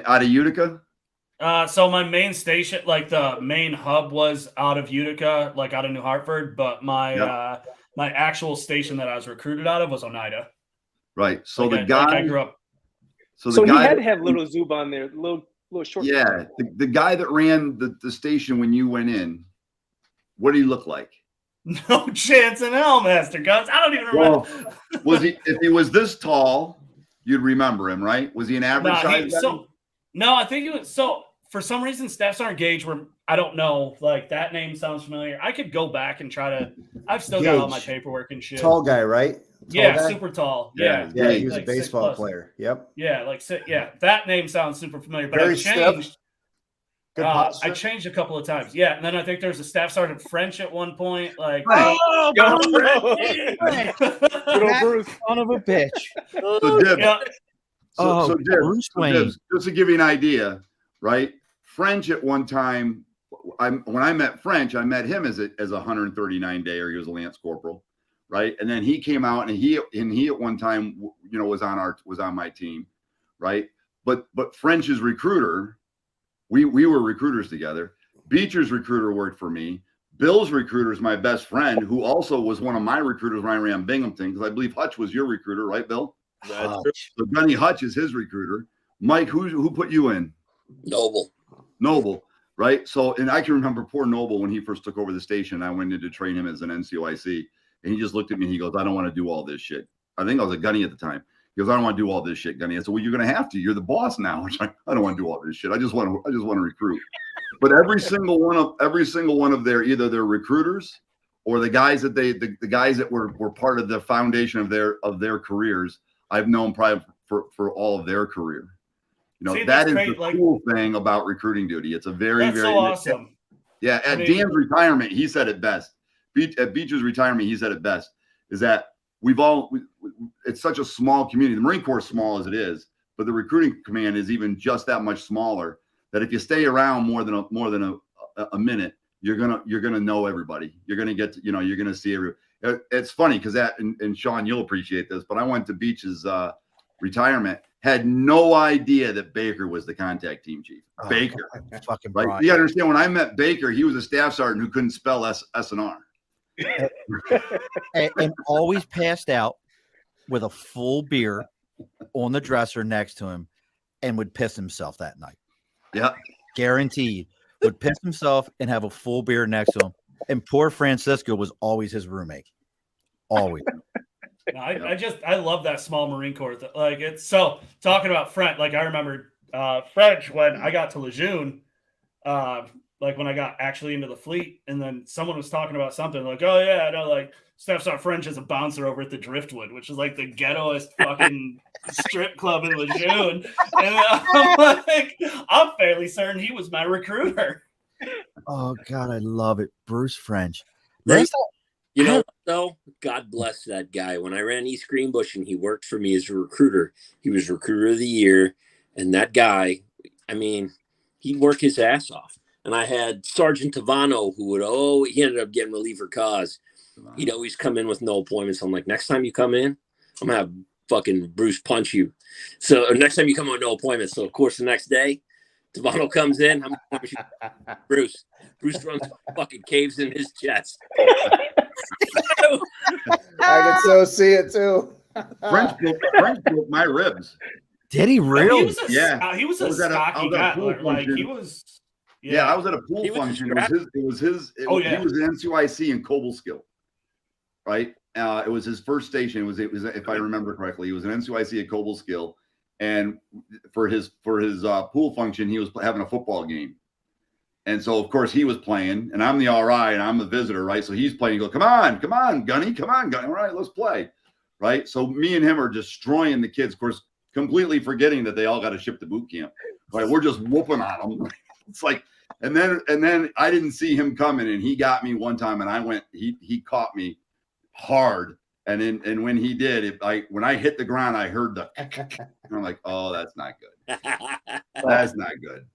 Out of Utica? So my main station, like the main hub, was out of Utica, like out of New Hartford, but my my actual station that I was recruited out of was Oneida. Right. So Like the guy I grew up. So the he guy had that- to have little Zub on there, little short. yeah, the guy that ran the station when you went in, what did he look like? No chance in hell, Master Guns. I don't even remember. Well, was he, if he was this tall, you'd remember him, right? Was he an average size guy? No, I think he was. So for some reason, Staff Sergeant Gage, were, I don't know, like that name sounds familiar. I could go back and try to. I've still got all my Gage. paperwork and shit. Tall guy, right? Yeah, guy? super tall. Yeah. Yeah, Yeah, he was like a baseball 6+. player. Yep. Yeah, that name sounds super familiar. But Very I changed. stiff. Good I posture. changed a couple of times. Yeah, and then I think there was a Staff Sergeant French at one point. Like, Right. Oh, Yo, Frenchy! Good old Bruce. Son of a bitch. So Dib, yeah, so Dib, Bruce so Wayne. Dib, just to give you an idea, right? French at one time, when I met French, I met him as a 139-dayer. He was a Lance Corporal, right? And then he came out and he at one time, you know, was on my team, right? But French's recruiter, we were recruiters together. Beecher's recruiter worked for me. Bill's recruiter is my best friend, who also was one of my recruiters when I ran Binghamton, because I believe Hutch was your recruiter, right, Bill? That's true. So Gunny Hutch is his recruiter. Mike, who put you in? Noble, right? So, and I can remember poor Noble when he first took over the station. I went in to train him as an NCOIC, and he just looked at me and he goes, "I don't want to do all this shit." I think I was a Gunny at the time. He goes, "I don't want to do all this shit, Gunny." I said, "Well, you're going to have to. You're the boss now." Which I don't want to do all this shit. I just want to recruit. But every single one of their either their recruiters or the guys that the guys that were part of the foundation of their careers, I've known probably for all of their career. You know, See, that that's is great, the like- cool thing about recruiting duty. It's a very, that's very so awesome. Yeah. At Dan's retirement, he said it best. At Beecher's retirement, he said it best. Is that it's such a small community. The Marine Corps is small as it is, but the recruiting command is even just that much smaller. That if you stay around more than a minute, you're gonna know everybody. You're gonna get to, you're gonna see every. It's funny because and Sean, you'll appreciate this, but I went to Beach's retirement, had no idea that Baker was the contact team chief. Baker, Fucking right? Brian. You understand, when I met Baker, he was a staff sergeant who couldn't spell S&R. and always passed out with a full beer on the dresser next to him and would piss himself that night. Yeah. Guaranteed. Would piss himself and have a full beer next to him. And poor Francisco was always his roommate. Always. No, I love that small Marine Corps. Like, it's so talking about French. Like, I remember French when I got to Lejeune, like when I got actually into the fleet, and then someone was talking about something like, "Oh yeah, I know, like Staff Sergeant French is a bouncer over at the Driftwood, which is like the ghettoest fucking strip club in Lejeune." And I'm like, I'm fairly certain he was my recruiter. Oh God, I love it. Bruce French. Right. Last time- You know, though, God bless that guy. When I ran East Greenbush and he worked for me as a recruiter, he was recruiter of the year. And that guy, I mean, he'd work his ass off. And I had Sergeant Tavano who he ended up getting reliever cause. He'd always come in with no appointments. I'm like, next time you come in, I'm going to have fucking Bruce punch you. So next time you come in with no appointments. So, of course, the next day, Tavano comes in. I'm going to Bruce. Bruce runs fucking caves in his chest. I can so see it too. French broke my ribs. Did he really? He was a, Yeah. he was I a was at a- I stocky was at a guy. pool Like, he function. was. Yeah, I was at a pool He was a function. strap- It was his. Oh, yeah. He was an NCOIC in Cobleskill, right? It was his first station. It was if I remember correctly, he was an NCOIC at Cobleskill, and for his pool function, he was having a football game, and so of course he was playing, and I'm the RI and I'm the visitor, right? So he's playing. He goes, come on, Gunny, come on, Gunny. All right, let's play, right? So me and him are destroying the kids, of course, completely forgetting that they all got to ship to boot camp. Right, we're just whooping on them. It's like. And then I didn't see him coming, and he got me one time, and I went. He caught me hard, and when he did, when I hit the ground, I heard the. And I'm like, oh, that's not good. That's not good.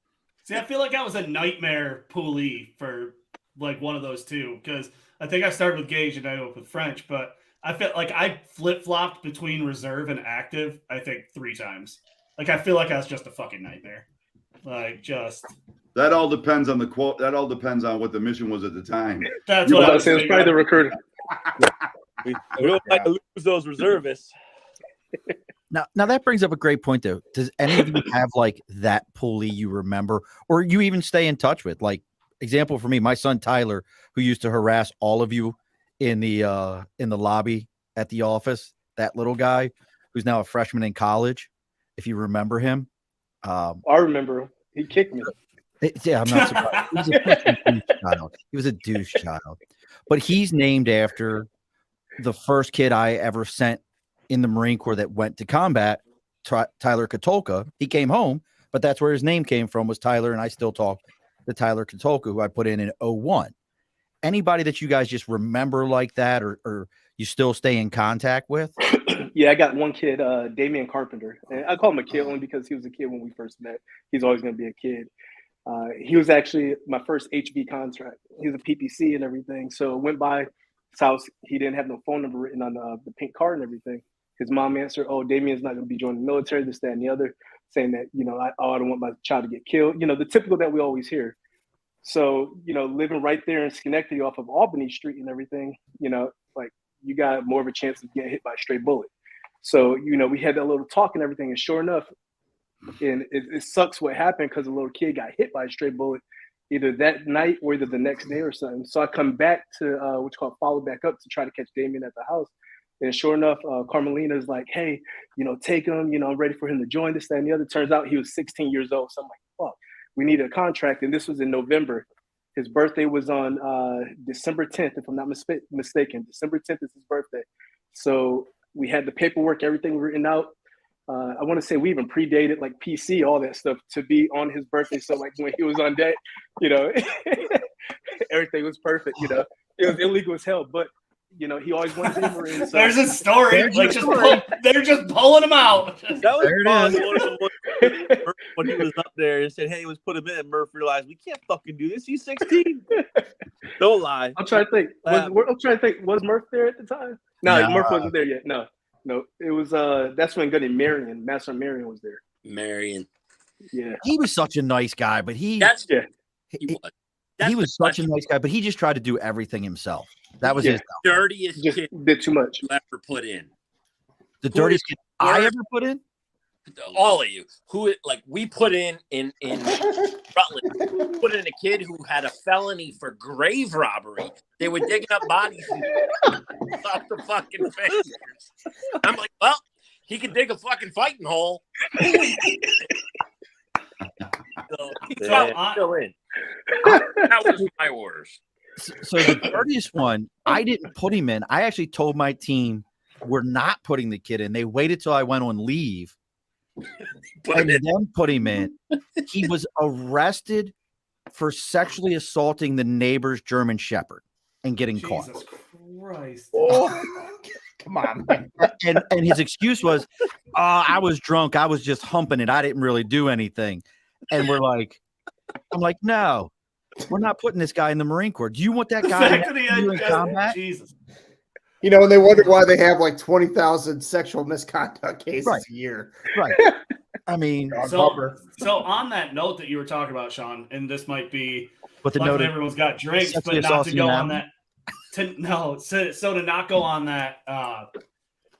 See, I feel like I was a nightmare poolee for like one of those two, because I think I started with Gage and I ended up with French, but I felt like I flip-flopped between reserve and active, I think 3 times. Like, I feel like I was just a fucking nightmare. Like, just That all depends on the quote. That all depends on what the mission was at the time. that's I what I was was saying. It's probably the recruiter. We don't like to lose those reservists. Now that brings up a great point though. Does any of you have like that pulley you remember, or you even stay in touch with? Like, example for me, my son Tyler, who used to harass all of you in the lobby at the office. That little guy who's now a freshman in college. If you remember him, I remember him. He kicked me. yeah, I'm not surprised. He was a fucking douche child. He was a douche child, but he's named after the first kid I ever sent in the Marine Corps that went to combat, Tyler Katolka. He came home, but that's where his name came from, was Tyler, and I still talk to Tyler Katolka, who I put in 01. Anybody that you guys just remember like that, or you still stay in contact with? Yeah, I got one kid, Damian Carpenter. And I call him a kid only because he was a kid when we first met. He's always going to be a kid. He was actually my first HV contract. He was a PPC and everything. So it went by his house. He didn't have no phone number written on the pink card and everything. His mom answered, "Oh, Damian's not going to be joining the military, this, that, and the other," saying that, I don't want my child to get killed. The typical that we always hear. So, living right there in Schenectady off of Albany Street and everything, like you got more of a chance of getting hit by a stray bullet. So, we had that little talk and everything. And sure enough, and it sucks what happened because a little kid got hit by a stray bullet either that night or either the next day or something. So I come back to follow back up to try to catch Damian at the house. And sure enough, Carmelina's like, "Hey, take him, I'm ready for him to join, this, that, and the other." Turns out he was 16 years old. So I'm like, fuck, we need a contract. And this was in November. His birthday was on December 10th, if I'm not mistaken. December 10th is his birthday. So we had the paperwork, everything written out. I want to say we even predated like PC, all that stuff to be on his birthday. So like when he was on deck, everything was perfect. It was illegal as hell, but he always wanted to be a Marine. So. There's a story. They're just pulling him out. That was fun. When he was up there and said, "Hey, let's put him in." Murph realized we can't fucking do this. He's 16. Don't lie. I'm trying to think. Was Murph there at the time? No, Murph wasn't there yet. No. It was. That's when Gunny Master Marion was there. Marion. Yeah. He was such a nice guy, but he was such a nice guy, but he just tried to do everything himself. That was his dirtiest just kid did too much. you ever put in. the dirtiest kid I ever put in. All of you we put in Rutland, put in a kid who had a felony for grave robbery. They were digging up bodies off the fucking fingers. I'm like, well, he could dig a fucking fighting hole. Still in. That was my orders. So the dirtiest one, I didn't put him in. I actually told my team we're not putting the kid in. They waited till I went on leave and then put him in. He was arrested for sexually assaulting the neighbor's German Shepherd and getting caught. Jesus Christ. Come on, man. And his excuse was, I was drunk. I was just humping it. I didn't really do anything. And I'm like, no, we're not putting this guy in the Marine Corps. Do you want that guy in combat? Jesus. And they wonder why they have like 20,000 sexual misconduct cases a year. Right. I mean, so on that note that you were talking about, Sean, and this might be, but the note everyone's got drinks, but not to go on that. So to not go on that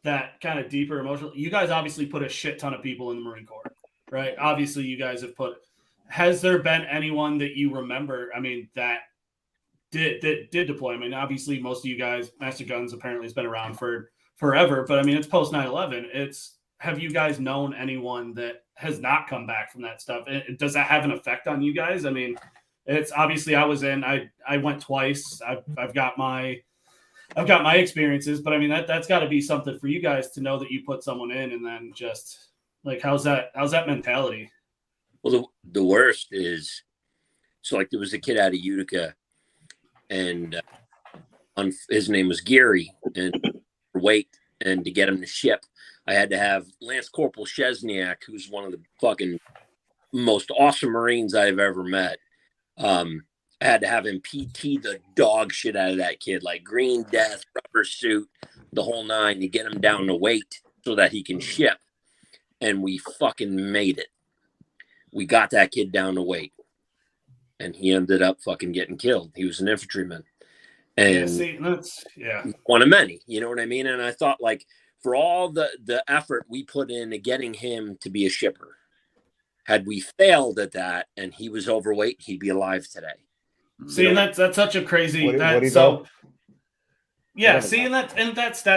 that kind of deeper emotional. You guys obviously put a shit ton of people in the Marine Corps, right? Obviously, you guys have put. Has there been anyone that you remember? I mean, that did deploy? I mean, obviously, most of you guys, Master Guns apparently has been around for forever, but I mean, it's post 9/11. Have you guys known anyone that has not come back from that stuff? Does that have an effect on you guys? I mean, it's obviously I was in. I went twice. I've got my experiences, but I mean that's got to be something for you guys to know that you put someone in, and then just like how's that mentality? Well, the worst is there was a kid out of Utica, and his name was Gary, and weight, and to get him to ship, I had to have Lance Corporal Chesniak, who's one of the fucking most awesome Marines I've ever met. I had to have him PT the dog shit out of that kid, like green death, rubber suit, the whole nine, to get him down to weight so that he can ship. And we fucking made it. we got that kid down to weight, and he ended up fucking getting killed. He was an infantryman, and one of many. You know what I mean? And I thought, like, for all the effort we put into getting him to be a shipper, had we failed at that and he was overweight, he'd be alive today. See, and that's such a crazy. What That do you so. know? Yeah, see, and that's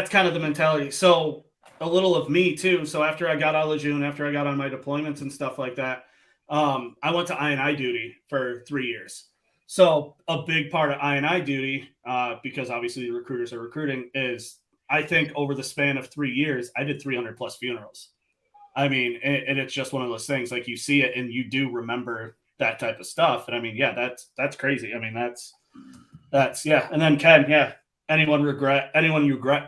kind of the mentality. So a little of me too. So after I got out of Lejeune, after I got on my deployments and stuff like that, I went to INI duty for 3 years. So a big part of INI duty, because obviously the recruiters are recruiting, is I think over the span of 3 years, I did 300 plus funerals. I mean, and it's just one of those things, like you see it and you do remember that type of stuff. And I mean, yeah, that's crazy. I mean, that's yeah. And then Ken, yeah. Anyone you regret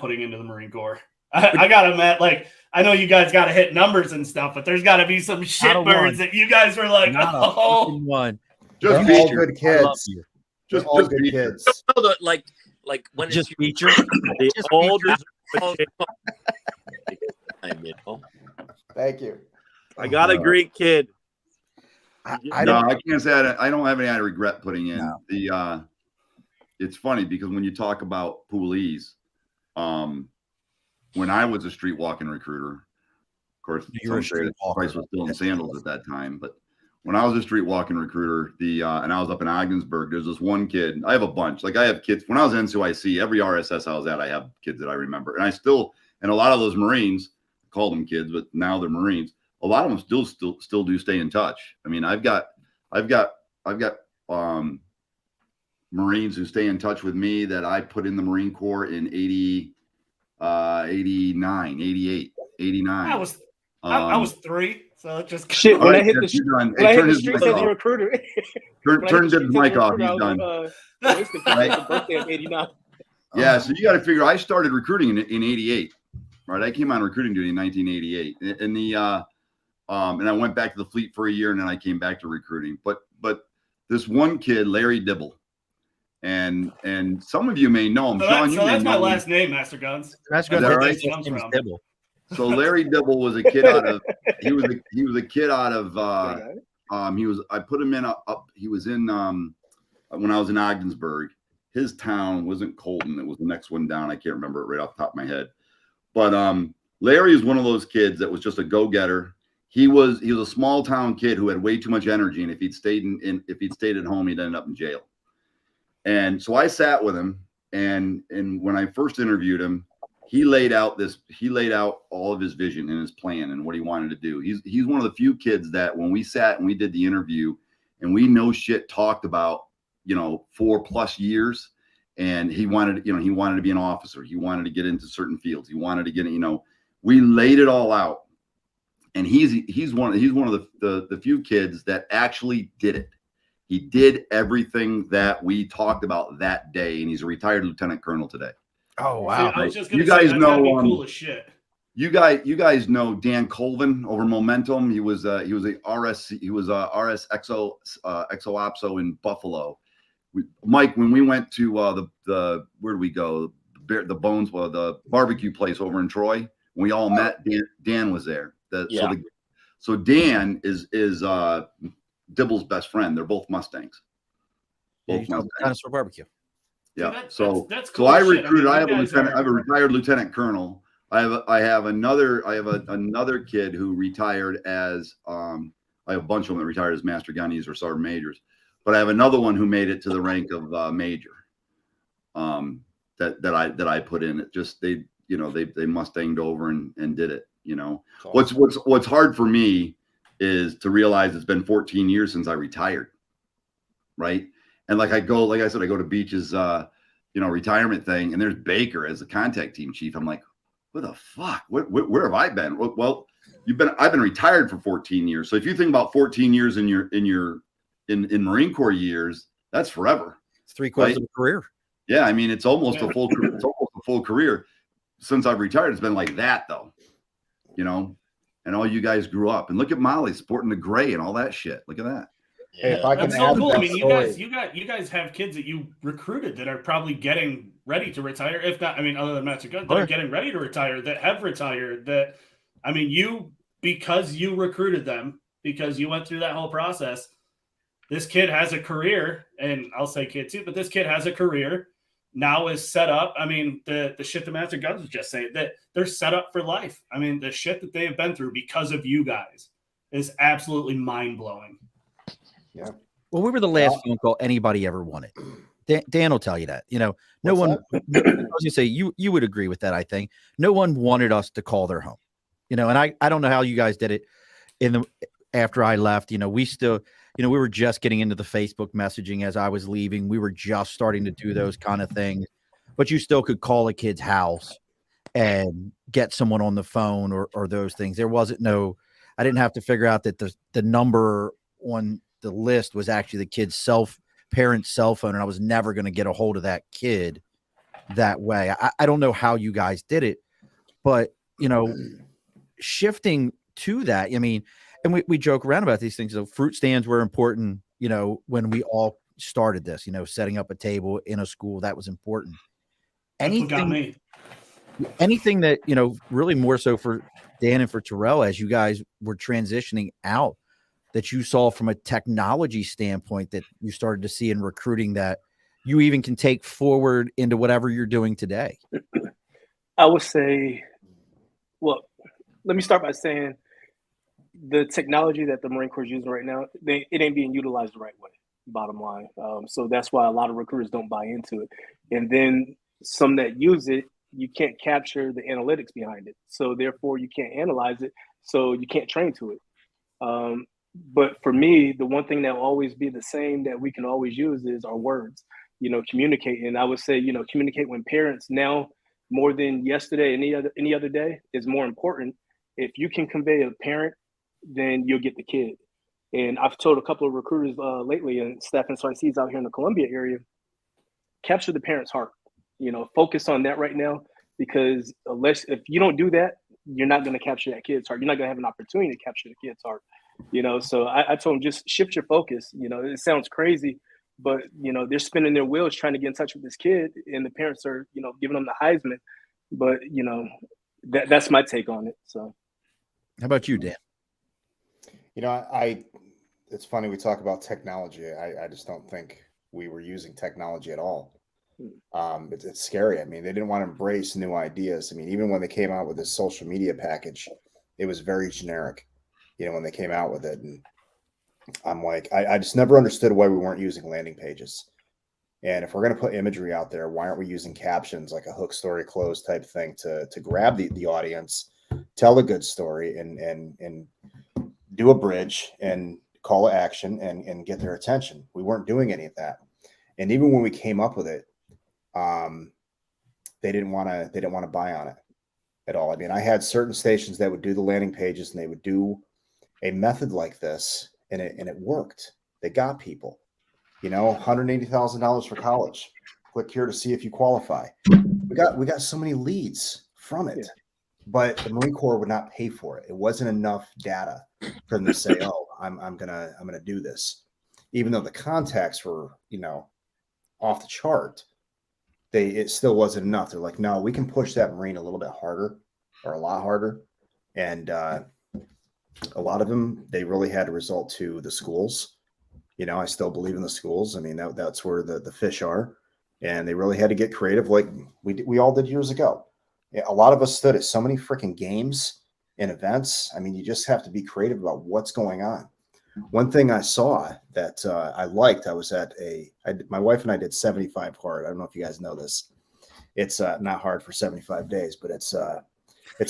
putting into the Marine Corps? I gotta admit, like, I know you guys gotta hit numbers and stuff, but there's gotta be some shitbirds that you guys were like, oh, one. They're all good kids. Just all good kids. Like when Just it's feature. The Just old features. Thank you. I got a great kid. I No, don't. I can't say I don't have any I regret putting in. No. The it's funny because when you talk about police, when I was a street walking recruiter, of course, You were a some say that streetwalker. Price was still in sandals at that time, but when I was a street walking recruiter, and I was up in Ogdensburg, there's this one kid. I have a bunch. Like I have kids. When I was in NCOIC, every RSS I was at, I have kids that I remember, and a lot of those Marines, I call them kids, but now they're Marines. A lot of them still do stay in touch. I mean, I've got Marines who stay in touch with me that I put in the Marine Corps in 89, 88, 89. I was 3, so it just Shit, when I hit the you're done. when I Hey, hit turn the his streets mic as a off. recruiter. Turn Dib's mic off. He's done. Right. Birthday of '89. Yeah, so you got to figure. I started recruiting in '88, right? I came on recruiting duty in 1988, and I went back to the fleet for a year, and then I came back to recruiting. But this one kid, Larry Dibble, and some of you may know him. Sean, you may that's my know him. last name, Master Guns. That's Is good. that right? His name is Dibble. So Larry Dibble was a kid out of he was a kid out of I put him in he was in when I was in Ogdensburg. His town wasn't Colton, it was the next one down. I can't remember it right off the top of my head. But Larry is one of those kids that was just a go-getter. He was a small town kid who had way too much energy, and if he'd stayed at home, he'd end up in jail. And so I sat with him, and when I first interviewed him, he laid out all of his vision and his plan and what he wanted to do. He's one of the few kids that when we sat and we did the interview and we talked about, 4+ years, and he wanted to be an officer. He wanted to get into certain fields. He wanted to get, we laid it all out. And he's one of the few kids that actually did it. He did everything that we talked about that day, and he's a retired lieutenant colonel today. Oh See, wow! I was just You gonna say, guys that's know, gotta be cool as shit. You guys know Dan Colvin over Momentum. He was a RS Exo Opso in Buffalo. Mike, when we went to the where did we go? The Bones, the barbecue place over in Troy. When we all met, Dan was there. So Dan is Dibble's best friend. They're both Mustangs. Dinosaur barbecue. Yeah. That's So cool I as shit. recruited. I have a you guys lieutenant. I have a retired lieutenant colonel. I have another kid who retired as I have a bunch of them that retired as master gunnies or sergeant majors, but I have another one who made it to the rank of major. That I put in. It just they Mustanged over and did it. What's hard for me is to realize it's been 14 years since I retired. Right. And like I said, I go to Beach's, retirement thing, and there's Baker as the contact team chief. I'm like, what the fuck? Where have I been? Well, I've been retired for 14 years. So if you think about 14 years in Marine Corps years, that's forever. It's 3/4 of a career. Yeah, I mean, it's almost a full career. It's almost a full career. Since I've retired, it's been like that though, and all you guys grew up. And look at Molly sporting the gray and all that shit. Look at that. Hey, if I can That's so add cool. to I that mean, story, you guys have kids that you recruited that are probably getting ready to retire. If not, I mean, other than Master Gun, they're getting ready to retire, that have retired. That, I mean, because you recruited them, because you went through that whole process. This kid has a career, and I'll say kid too, but this kid has a career, now is set up. I mean, the shit that Master Guns was just saying, that they're set up for life. I mean, the shit that they have been through because of you guys is absolutely mind-blowing. Yeah. Well, we were the last phone call anybody ever wanted. Dan will tell you that. You know, no one. I was gonna say you would agree with that. I think no one wanted us to call their home. You know, and I don't know how you guys did it after I left. You know, we still, you know, we were just getting into the Facebook messaging as I was leaving. We were just starting to do those kind of things, but you still could call a kid's house and get someone on the phone or those things. There wasn't I didn't have to figure out that the number on the list was actually the kid's parent's cell phone, and I was never going to get a hold of that kid that way. I don't know how you guys did it, but you know, shifting to that, I mean, and we joke around about these things. So fruit stands were important, you know, when we all started this, you know, setting up a table in a school, that was important. That's what got me. Anything that, you know, really more so for Dan and for Terrell, as you guys were transitioning out, that you saw from a technology standpoint that you started to see in recruiting that you even can take forward into whatever you're doing today? I would say, well, let me start by saying the technology that the Marine Corps is using right now, it ain't being utilized the right way, bottom line. So that's why a lot of recruiters don't buy into it. And then some that use it, you can't capture the analytics behind it. So therefore you can't analyze it. So you can't train to it. But for me, the one thing that will always be the same that we can always use is our words, you know, communicate. And I would say, you know, communicate when parents now more than yesterday, any other day is more important. If you can convey a parent, then you'll get the kid. And I've told a couple of recruiters lately, and Stephen Sarcees out here in the Columbia area, capture the parent's heart, you know, focus on that right now, because if you don't do that, you're not going to capture that kid's heart. You're not going to have an opportunity to capture the kid's heart. You know, so I told them, just shift your focus. You know, it sounds crazy, but, you know, they're spinning their wheels trying to get in touch with this kid, and the parents are, you know, giving them the Heisman. But, you know, that's my take on it. So how about you, Dan? You know, it's funny we talk about technology. I just don't think we were using technology at all. It's scary. I mean, they didn't want to embrace new ideas. I mean, even when they came out with this social media package, it was very generic, you know, when they came out with it. And I'm like, I just never understood why we weren't using landing pages. And if we're going to put imagery out there, why aren't we using captions, like a hook, story, close type thing to grab the audience, tell a good story, and do a bridge and call to action and get their attention. We weren't doing any of that. And even when we came up with it, they didn't want to buy on it at all. I mean, I had certain stations that would do the landing pages, and they would do a method like this, and it worked. They got people, you know, $180,000 for college. Click here to see if you qualify. We got so many leads from it, but the Marine Corps would not pay for it. It wasn't enough data for them to say, "Oh, I'm gonna do this," even though the contacts were, you know, off the chart. It still wasn't enough. They're like, no, we can push that Marine a little bit harder, or a lot harder. And a lot of them, they really had to result to the schools. You know, I still believe in the schools. I mean, that's where the fish are. And they really had to get creative, like we all did years ago. A lot of us stood at so many freaking games and events. I mean, you just have to be creative about what's going on. One thing I saw that I liked, I was at my wife and I did 75 hard. I don't know if you guys know this. It's not hard for 75 days, but it's a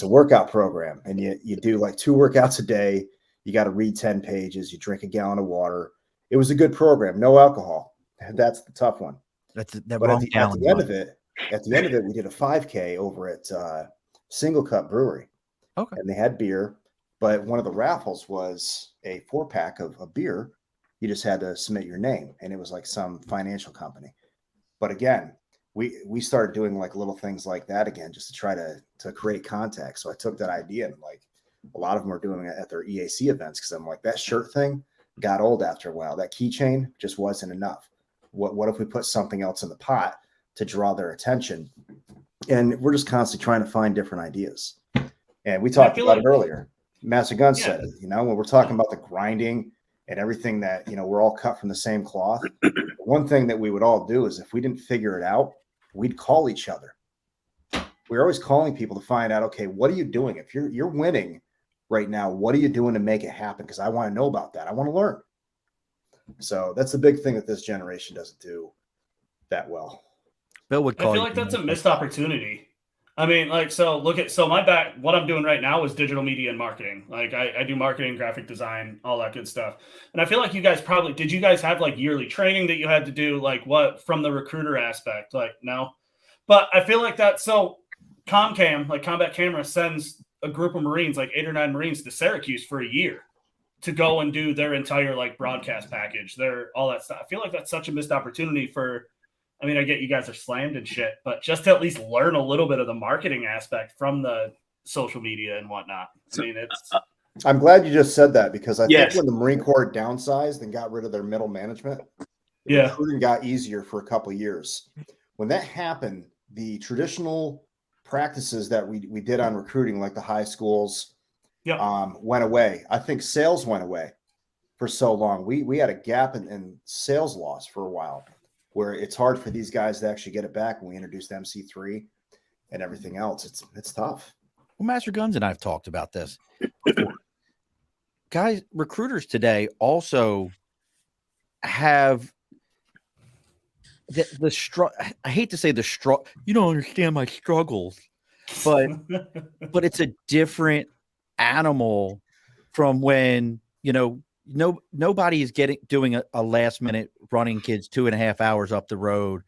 workout program. And you do like 2 workouts a day. You got to read 10 pages. You drink a gallon of water. It was a good program. No alcohol. That's the tough one. But at the end of it, we did a 5K over at Single Cup Brewery. Okay. And they had beer. But one of the raffles was a 4-pack of beer. You just had to submit your name, and it was like some financial company. But again, we started doing like little things like that again, just to try to create contact. So I took that idea, and like a lot of them are doing it at their EAC events, because I'm like, that shirt thing got old after a while. That keychain just wasn't enough. What if we put something else in the pot to draw their attention? And we're just constantly trying to find different ideas. And we talked about it earlier. Master Gun said it, when we're talking about the grinding and everything that, we're all cut from the same cloth. One thing that we would all do is if we didn't figure it out, we'd call each other. We're always calling people to find out, okay, what are you doing? If you're winning right now, what are you doing to make it happen? Because I want to know about that. I want to learn. So that's the big thing that this generation doesn't do that well. Bill would I call feel you like that's a missed opportunity. I mean, what I'm doing right now is digital media and marketing. Like I do marketing, graphic design, all that good stuff. And I feel like you guys did you guys have like yearly training that you had to do, like what from the recruiter aspect? Like, no. But I feel like that. So ComCam, like Combat Camera, sends a group of Marines, like 8 or 9 Marines, to Syracuse for a year to go and do their entire like broadcast package, all that stuff. I feel like that's such a missed opportunity for. I mean, I get you guys are slammed and shit, but just to at least learn a little bit of the marketing aspect from the social media and whatnot. I mean, I'm glad you just said that, because I Yes. think when the Marine Corps downsized and got rid of their middle management, Yeah. recruiting got easier for a couple of years. When that happened, the traditional practices that we did on recruiting, like the high schools, went away. I think sales went away for so long. We had a gap in sales loss for a while, where it's hard for these guys to actually get it back when we introduced MC3 and everything else. It's tough. Well, Master Guns and I have talked about this before. Guys, recruiters today also have the struggle. I hate to say the struggle. You don't understand my struggles, but it's a different animal from when, nobody is doing a last minute running kids 2.5 hours up the road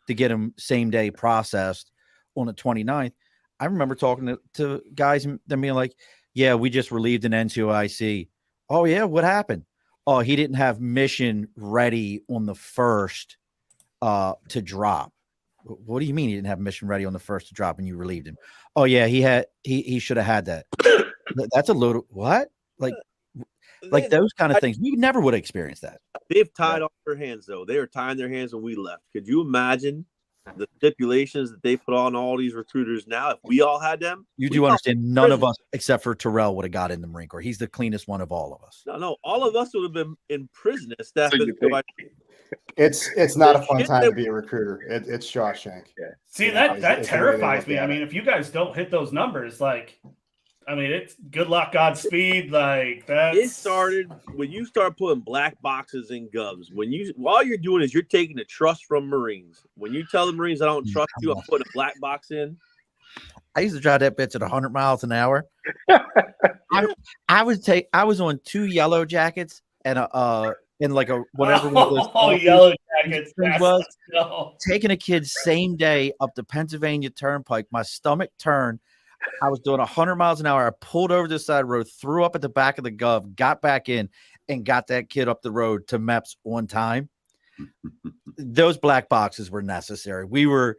to get them same day processed on the 29th. I remember talking to guys and them being like, yeah, we just relieved an NCOIC. Oh yeah. What happened? Oh, he didn't have mission ready on the 1st to drop. What do you mean he didn't have mission ready on the 1st to drop and you relieved him? Oh yeah, he should have had that. That's a little what? Like those kind of things. We never would have experienced that. They've tied off their hands, though. They were tying their hands when we left. Could you imagine the stipulations that they put on all these recruiters now? If we all had them, you do understand none of us except for Terrell would have got in the Marine Corps. He's the cleanest one of all of us. No, all of us would have been in prison as staff. It's not a fun time to be a recruiter. It's Shawshank. See, that terrifies me. I mean, if you guys don't hit those numbers, it's good luck, Godspeed. It started when you start putting black boxes in Govs. All you're doing is you're taking the trust from Marines. When you tell the Marines I don't trust you, I'm putting a black box in. I used to drive that bitch at 100 miles an hour. I was on 2 yellow jackets and like a whatever one of those yellow jackets was taking a kid same day up the Pennsylvania Turnpike. My stomach turned. I was doing 100 miles an hour. I pulled over the side road, threw up at the back of the Gov, got back in, and got that kid up the road to MEPS on time. Those black boxes were necessary. We were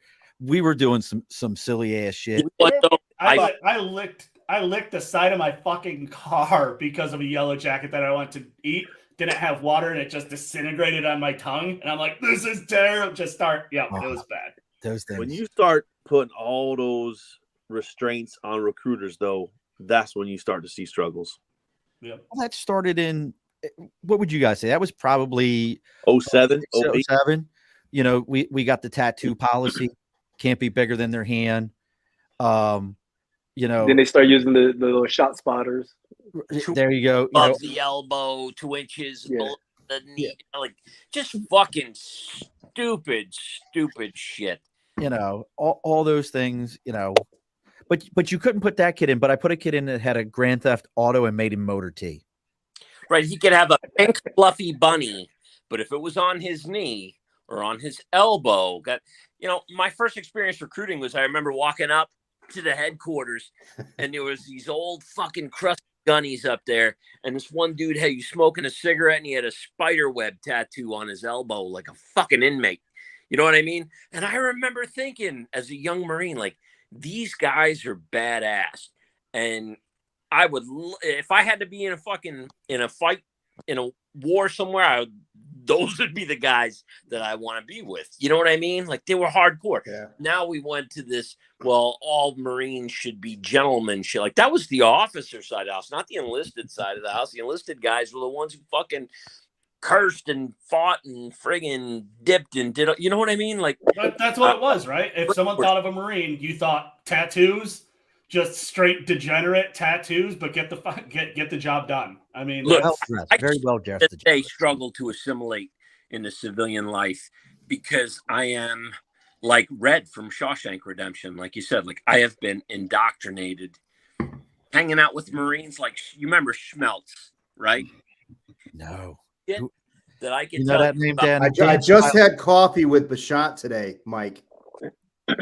doing some silly ass shit. I licked the side of my fucking car because of a yellow jacket that I wanted to eat. Didn't have water and it just disintegrated on my tongue. And I'm like, this is terrible. It was bad. Those things. When you start putting all those restraints on recruiters, though, that's when you start to see struggles. Yeah. Well, that started in, what would you guys say? That was probably 07, 07. We got the tattoo policy. Can't be bigger than their hand. Then they start using the little shot spotters. There you go. Above the elbow, 2 inches below the knee. Just fucking stupid shit. All those things, but you couldn't put that kid in, but I put a kid in that had a Grand Theft Auto and made him motor T. Right. He could have a pink fluffy bunny, but if it was on his knee or on his elbow, my first experience recruiting was I remember walking up to the headquarters and there was these old fucking crusty gunnies up there. And this one dude had you smoking a cigarette and he had a spider web tattoo on his elbow, like a fucking inmate. You know what I mean? And I remember thinking as a young Marine, these guys are badass. And I would, if I had to be in a fight, in a war somewhere, those would be the guys that I want to be with. You know what I mean? Like they were hardcore. Yeah. Now we went to this, well, all Marines should be gentlemen shit. Like that was the officer side of the house, not the enlisted side of the house. The enlisted guys were the ones who fucking cursed and fought and friggin' dipped and did, you know what I mean? Like But that's what it was, right? If someone thought of a Marine, you thought tattoos, just straight degenerate tattoos, but get the job done. I mean, Look, Well dressed, I very well dressed. that they struggle to assimilate in the civilian life because I am like Red from Shawshank Redemption. Like you said, like I have been indoctrinated hanging out with Marines. Like you remember Schmeltz, right? No. That I can You know tell that you name, about Dan? I just had coffee with Bashat today, Mike.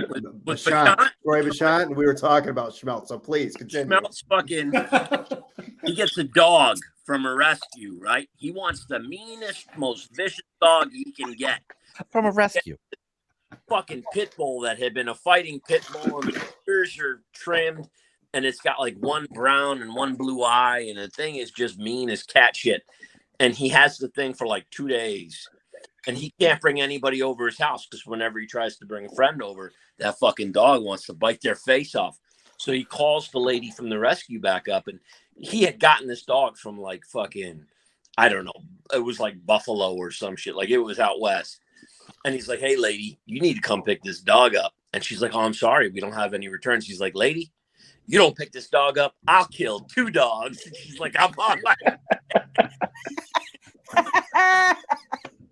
with Bashat, Bashan. Troy Bashat, and we were talking about Schmeltz. So please continue. Schmeltz fucking he gets a dog from a rescue, right? He wants the meanest, most vicious dog he can get. From a rescue. Fucking pit bull that had been a fighting pit bull, and the ears are trimmed, and it's got like one brown and one blue eye, and the thing is just mean as cat shit. And he has the thing for like 2 days, and he can't bring anybody over his house because whenever he tries to bring a friend over, that fucking dog wants to bite their face off. So he calls the lady from the rescue back up, and he had gotten this dog from like fucking, I don't know, it was like Buffalo or some shit. Like it was out west. And he's like, hey, lady, you need to come pick this dog up. And she's like, oh, I'm sorry, we don't have any returns. He's like, lady, you don't pick this dog up, I'll kill 2 dogs. And she's like, I'm on my.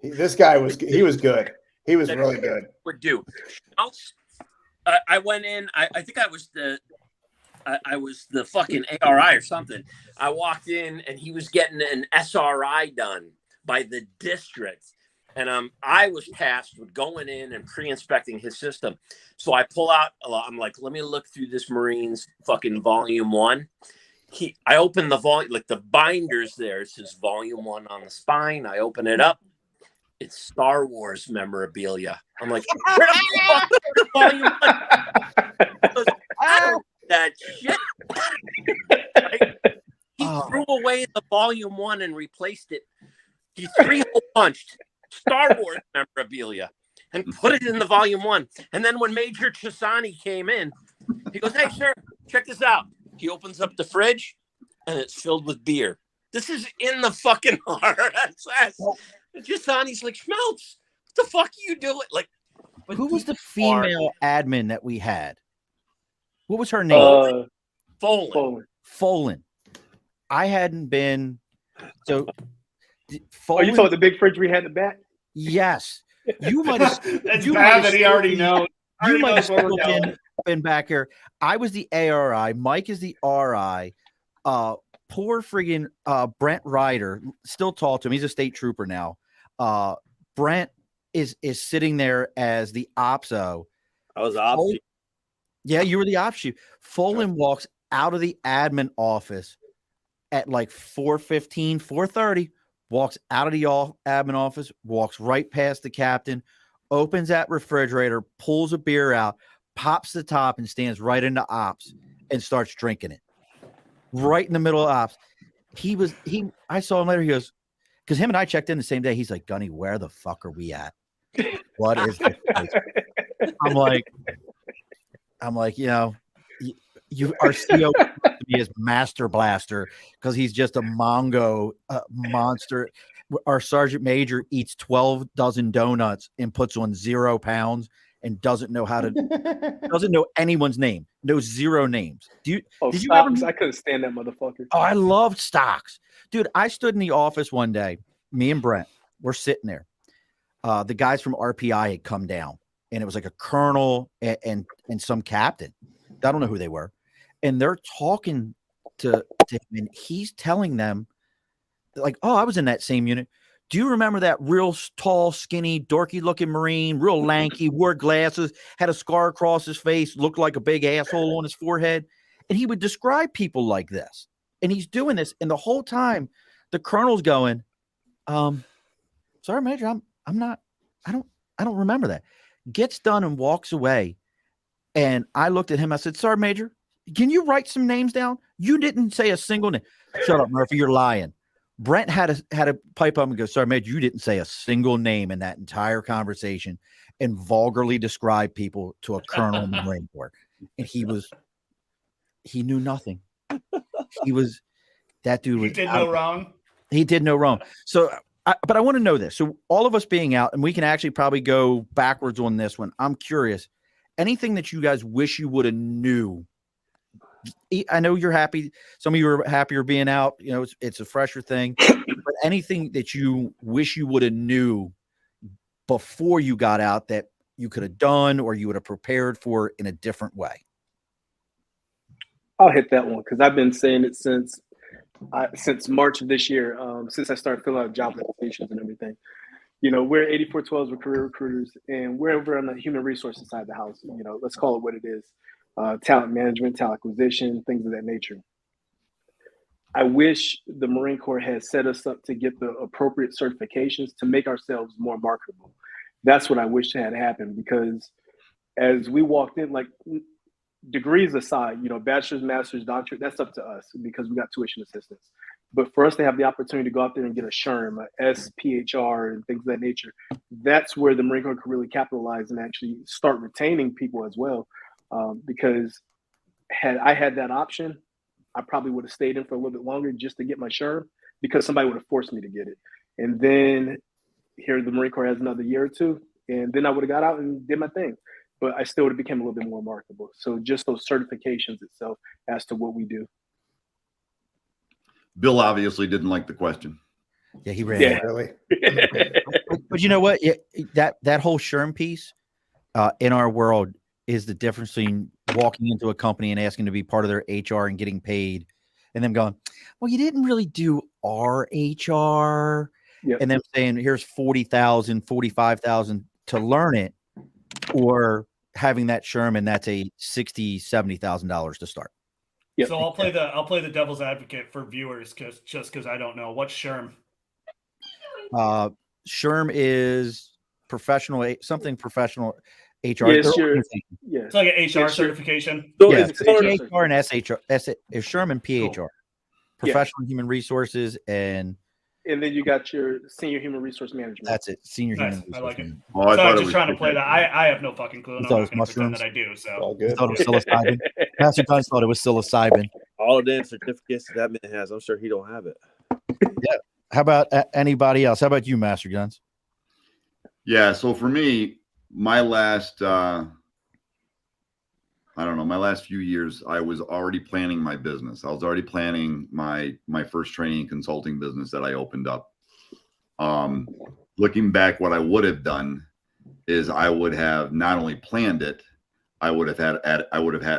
This guy was good. He was really good. Would do. I went in. I think I was the fucking ARI or something. I walked in and he was getting an SRI done by the district. And I was tasked with going in and pre-inspecting his system. So I pull out, I'm like, let me look through this Marines fucking volume 1. I open the volume, like the binders there. It says volume 1 on the spine. I open it up. It's Star Wars memorabilia. I'm like, where the fuck is the volume 1? He goes, I don't need that shit. Right? He threw away the volume 1 and replaced it. He 3-hole punched Star Wars memorabilia and put it in the volume 1. And then when Major Chisani came in, he goes, hey, sir, check this out. He opens up the fridge and it's filled with beer. This is in the fucking RSS. Chisani's like, Schmeltz, what the fuck are you doing? Like, Who was the female admin that we had? What was her name? Folan. I hadn't been so. Oh, you saw the big fridge we had in the back? Yes, you might have. It's bad that he already knows. You might have still been back here. I was the ARI. Mike is the RI. Poor friggin' Brent Ryder. Still talk to him. He's a state trooper now. Brent is sitting there as the OPSO. I was ops. Yeah, you were the ops chief. Folan walks out of the admin office at like 4:15, 4:30. Walks out of the admin office, walks right past the captain, opens that refrigerator, pulls a beer out, pops the top, and stands right into ops and starts drinking it. Right in the middle of ops. I saw him later. He goes, because him and I checked in the same day. He's like, Gunny, where the fuck are we at? What is this place? I'm like, you know, our CO to be his master blaster because he's just a Mongo monster. Our sergeant major eats 12 dozen donuts and puts on 0 pounds and doesn't know anyone's name. Knows 0 names. Did you ever? I couldn't stand that motherfucker. Oh, I loved Stocks. Dude, I stood in the office one day. Me and Brent, we're sitting there. The guys from RPI had come down, and it was like a colonel and some captain. I don't know who they were. And they're talking to him, and he's telling them, like, oh, I was in that same unit. Do you remember that real tall, skinny, dorky-looking Marine, real lanky, wore glasses, had a scar across his face, looked like a big asshole on his forehead? And he would describe people like this. And he's doing this, and the whole time, the colonel's going, sorry, Major, I don't remember that. Gets done and walks away. And I looked at him. I said, sorry, Major, can you write some names down? You didn't say a single name. Shut up, Murphy. You're lying. Brent had a pipe up and go, sorry, Mage, you didn't say a single name in that entire conversation and vulgarly describe people to a colonel in the Marine Corps. And he knew nothing. That dude was. He did no wrong. He did no wrong. So, but I want to know this. So all of us being out, and we can actually probably go backwards on this one. I'm curious. Anything that you guys wish you would have knew? I know you're happy. Some of you are happier being out. You know, it's a fresher thing. But anything that you wish you would have knew before you got out that you could have done or you would have prepared for in a different way? I'll hit that one because I've been saying it since March of this year, since I started filling out job applications and everything. You know, we're 8412s, we're career recruiters, and we're over on the human resources side of the house. You know, let's call it what it is. Talent management, talent acquisition, things of that nature. I wish the Marine Corps had set us up to get the appropriate certifications to make ourselves more marketable. That's what I wish had happened, because as we walked in, like degrees aside, you know, bachelor's, master's, doctorate, that's up to us because we got tuition assistance. But for us to have the opportunity to go out there and get a SHRM, a SPHR, and things of that nature, that's where the Marine Corps could really capitalize and actually start retaining people as well. Because had I had that option, I probably would have stayed in for a little bit longer just to get my SHRM, because somebody would have forced me to get it. And then here the Marine Corps has another year or two, and then I would have got out and did my thing. But I still would have become a little bit more marketable. So just those certifications itself as to what we do. Bill obviously didn't like the question. Yeah, he ran. Yeah. Really? But you know what? That whole SHRM piece in our world is the difference between walking into a company and asking to be part of their HR and getting paid, and them going, well, you didn't really do our HR. Yep. And them saying, here's 40,000, 45,000 to learn it, or having that SHRM and that's a $60,000, $70,000 to start. Yep. So I'll play the devil's advocate for viewers because I don't know what's SHRM. SHRM is something professional HR. Yes, It's like an HR Yes, certification. So Yeah, it's PHR and SHR. SHRM and PHR. Cool. Professional human resources, and then you got your senior human resource management. that's it. Senior Nice. human I resource like it. management. Oh, I So I thought was it just was trying to play that. I have no fucking clue. And You I'm thought not it was going to pretend mushrooms? that I do. All So good. Thought it was psilocybin. Master Guns thought it was psilocybin. all of the certificates that man has. I'm sure he don't have it. How about anybody else? How about you, Master Guns? Yeah. So for me, my last, my last few years, I was already planning my business. I was already planning my first training and consulting business that I opened up. Looking back, what I would have done is I would have not only planned it, I would have had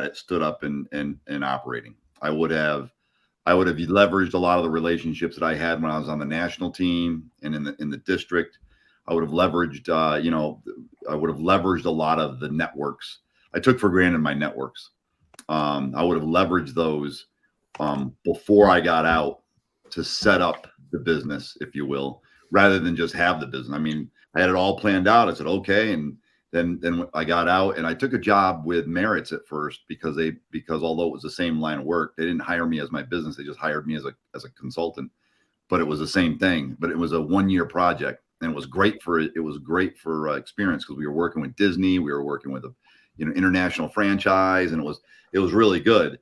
it stood up and operating. I would have leveraged a lot of the relationships that I had when I was on the national team and in the district. I would have leveraged, I would have leveraged a lot of the networks. I took for granted my networks. I would have leveraged those before I got out to set up the business, if you will, rather than just have the business. I mean, I had it all planned out. I said, okay. And then I got out and I took a job with Merritt's at first because although it was the same line of work, they didn't hire me as my business. They just hired me as a consultant, but it was the same thing, but it was a 1-year project. And it was great for experience because we were working with Disney. We were working with a international franchise, and it was really good.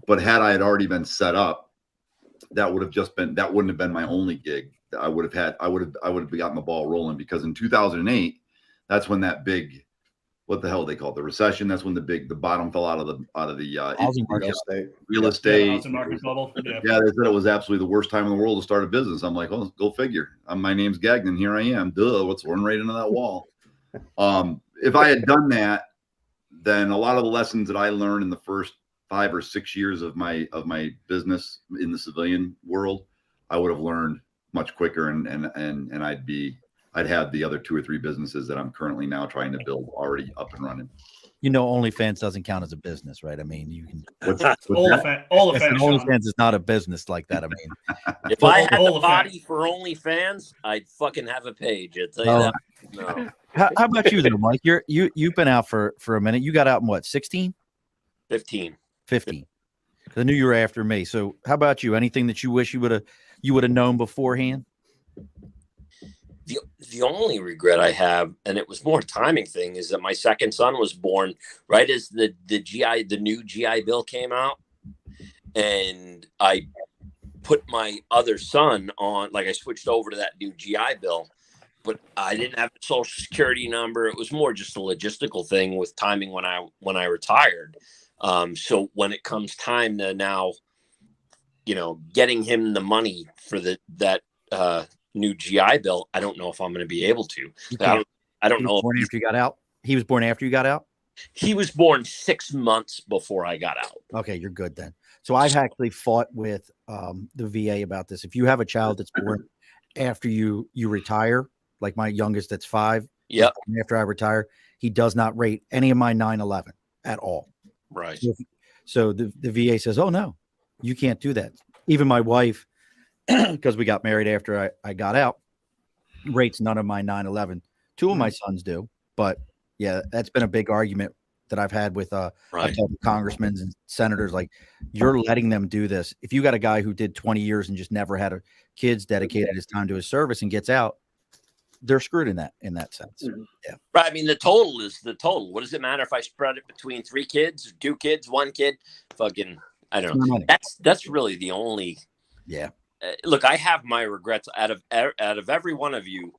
But had I had already been set up, that wouldn't have been my only gig. I would have gotten the ball rolling, because in 2008, that's when that big, what the hell they call it, the recession. That's when the bottom fell out of the Housing Real market. estate. real estate. housing market bubble. Yeah. Yeah, they said it was absolutely the worst time in the world to start a business. I'm like, oh, go figure. My name's Gagnon. Here I am. Duh, what's run right into that wall? If I had done that, then a lot of the lessons that I learned in the first 5 or 6 years of my business in the civilian world, I would have learned much quicker, and I'd have the other 2 or 3 businesses that I'm currently now trying to build already up and running. OnlyFans doesn't count as a business, right? I mean, you can. OnlyFans is not a business like that. I mean, If I had the OnlyFans. body for OnlyFans, I'd fucking have a page. I'll tell you that. No. how about you, though, Mike? You've been out for a minute. You got out in what, 16? 15. 15. I knew you were after me. So how about you? Anything that you wish you you would have known beforehand? The only regret I have, and it was more timing thing, is that my second son was born right as the new GI Bill came out, and I put my other son on, like I switched over to that new GI Bill, but I didn't have a social security number. It was more just a logistical thing with timing when I retired. So when it comes time to now, getting him the money for that new GI Bill, I don't know if I'm going to be able to. I don't know. Born after you got out? He was born after you got out? He was born 6 months before I got out. Okay, you're good then. So I've actually fought with the VA about this. If you have a child that's born after you retire, like my youngest that's 5, yep, after I retire, he does not rate any of my 9/11 at all. Right. So the VA says, oh, no, you can't do that. Even my wife, because we got married after I got out, rates none of my 9/11. 2 of my sons do. But, yeah, that's been a big argument that I've had with I've talked to congressmen and senators. Like, you're letting them do this. If you got a guy who did 20 years and just never had kids, dedicated his time to his service and gets out, they're screwed in that sense. Yeah. Right. I mean, the total is the total. What does it matter if I spread it between 3 kids, 2 kids, 1 kid? Fucking, I don't know. That's really the only. Yeah. Look, I have my regrets. Out of every one of you,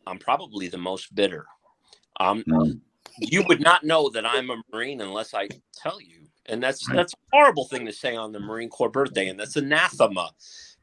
I'm probably the most bitter. You would not know that I'm a Marine unless I tell you, and that's a horrible thing to say on the Marine Corps birthday, and that's anathema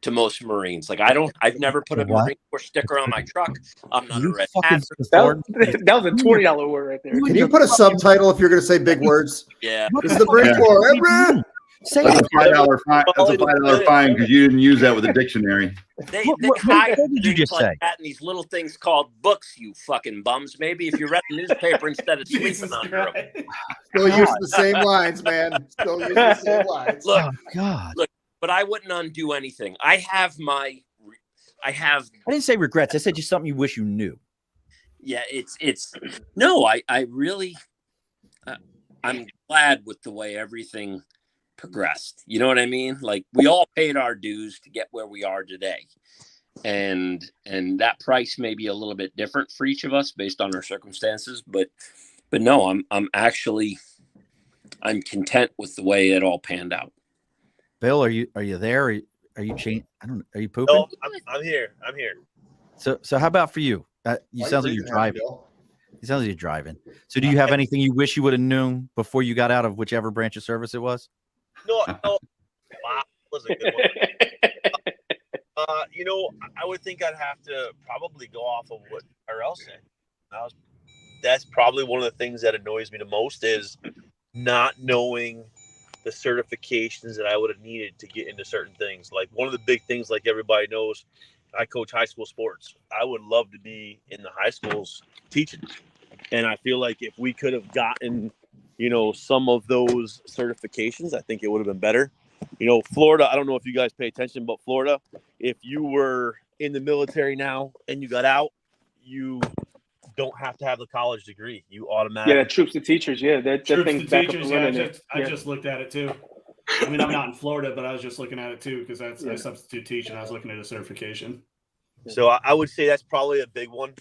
to most Marines. Like, I've never put a Marine Corps sticker on my truck. I'm not a red hat. That was a $20 word right there. Can you put a subtitle if you're going to say big words? Yeah. This is the Marine Corps. Say That's a $5 fine. That's a $5 fine because you didn't use that with a dictionary. They what hide did you just like say? that in these little things called books, you fucking bums. Maybe if you read the newspaper instead of sleeping under them. Still using the same lines, man. Still using the same lines. Look, Oh, God. Look, but I wouldn't undo anything. I didn't say regrets. I said just something you wish you knew. Yeah, no, I really, I'm glad with the way everything progressed. You know what I mean? Like, we all paid our dues to get where we are today. And that price may be a little bit different for each of us based on our circumstances, but no, I'm content with the way it all panned out. Bill, are you there? Are you changing? I don't know. Are you pooping? No, I'm here. So how about for you? You sounds like you're driving. It sounds like you're driving. So do you have anything you wish you would have known before you got out of whichever branch of service it was? No. Wow, that was a good one. I would think I'd have to probably go off of what Tyrell said. That's probably one of the things that annoys me the most is not knowing the certifications that I would have needed to get into certain things. Like, one of the big things, like everybody knows, I coach high school sports. I would love to be in the high schools teaching. And I feel like if we could have gotten, some of those certifications, I think it would have been better. Florida, I don't know if you guys pay attention, but Florida, if you were in the military now and you got out, you don't have to have the college degree. You automatically. Yeah, troops to teachers. Yeah, that thing's back up and running. I just looked at it too. I mean, I'm not in Florida, but I was just looking at it too because I substitute teach and I was looking at a certification. So I would say that's probably a big one.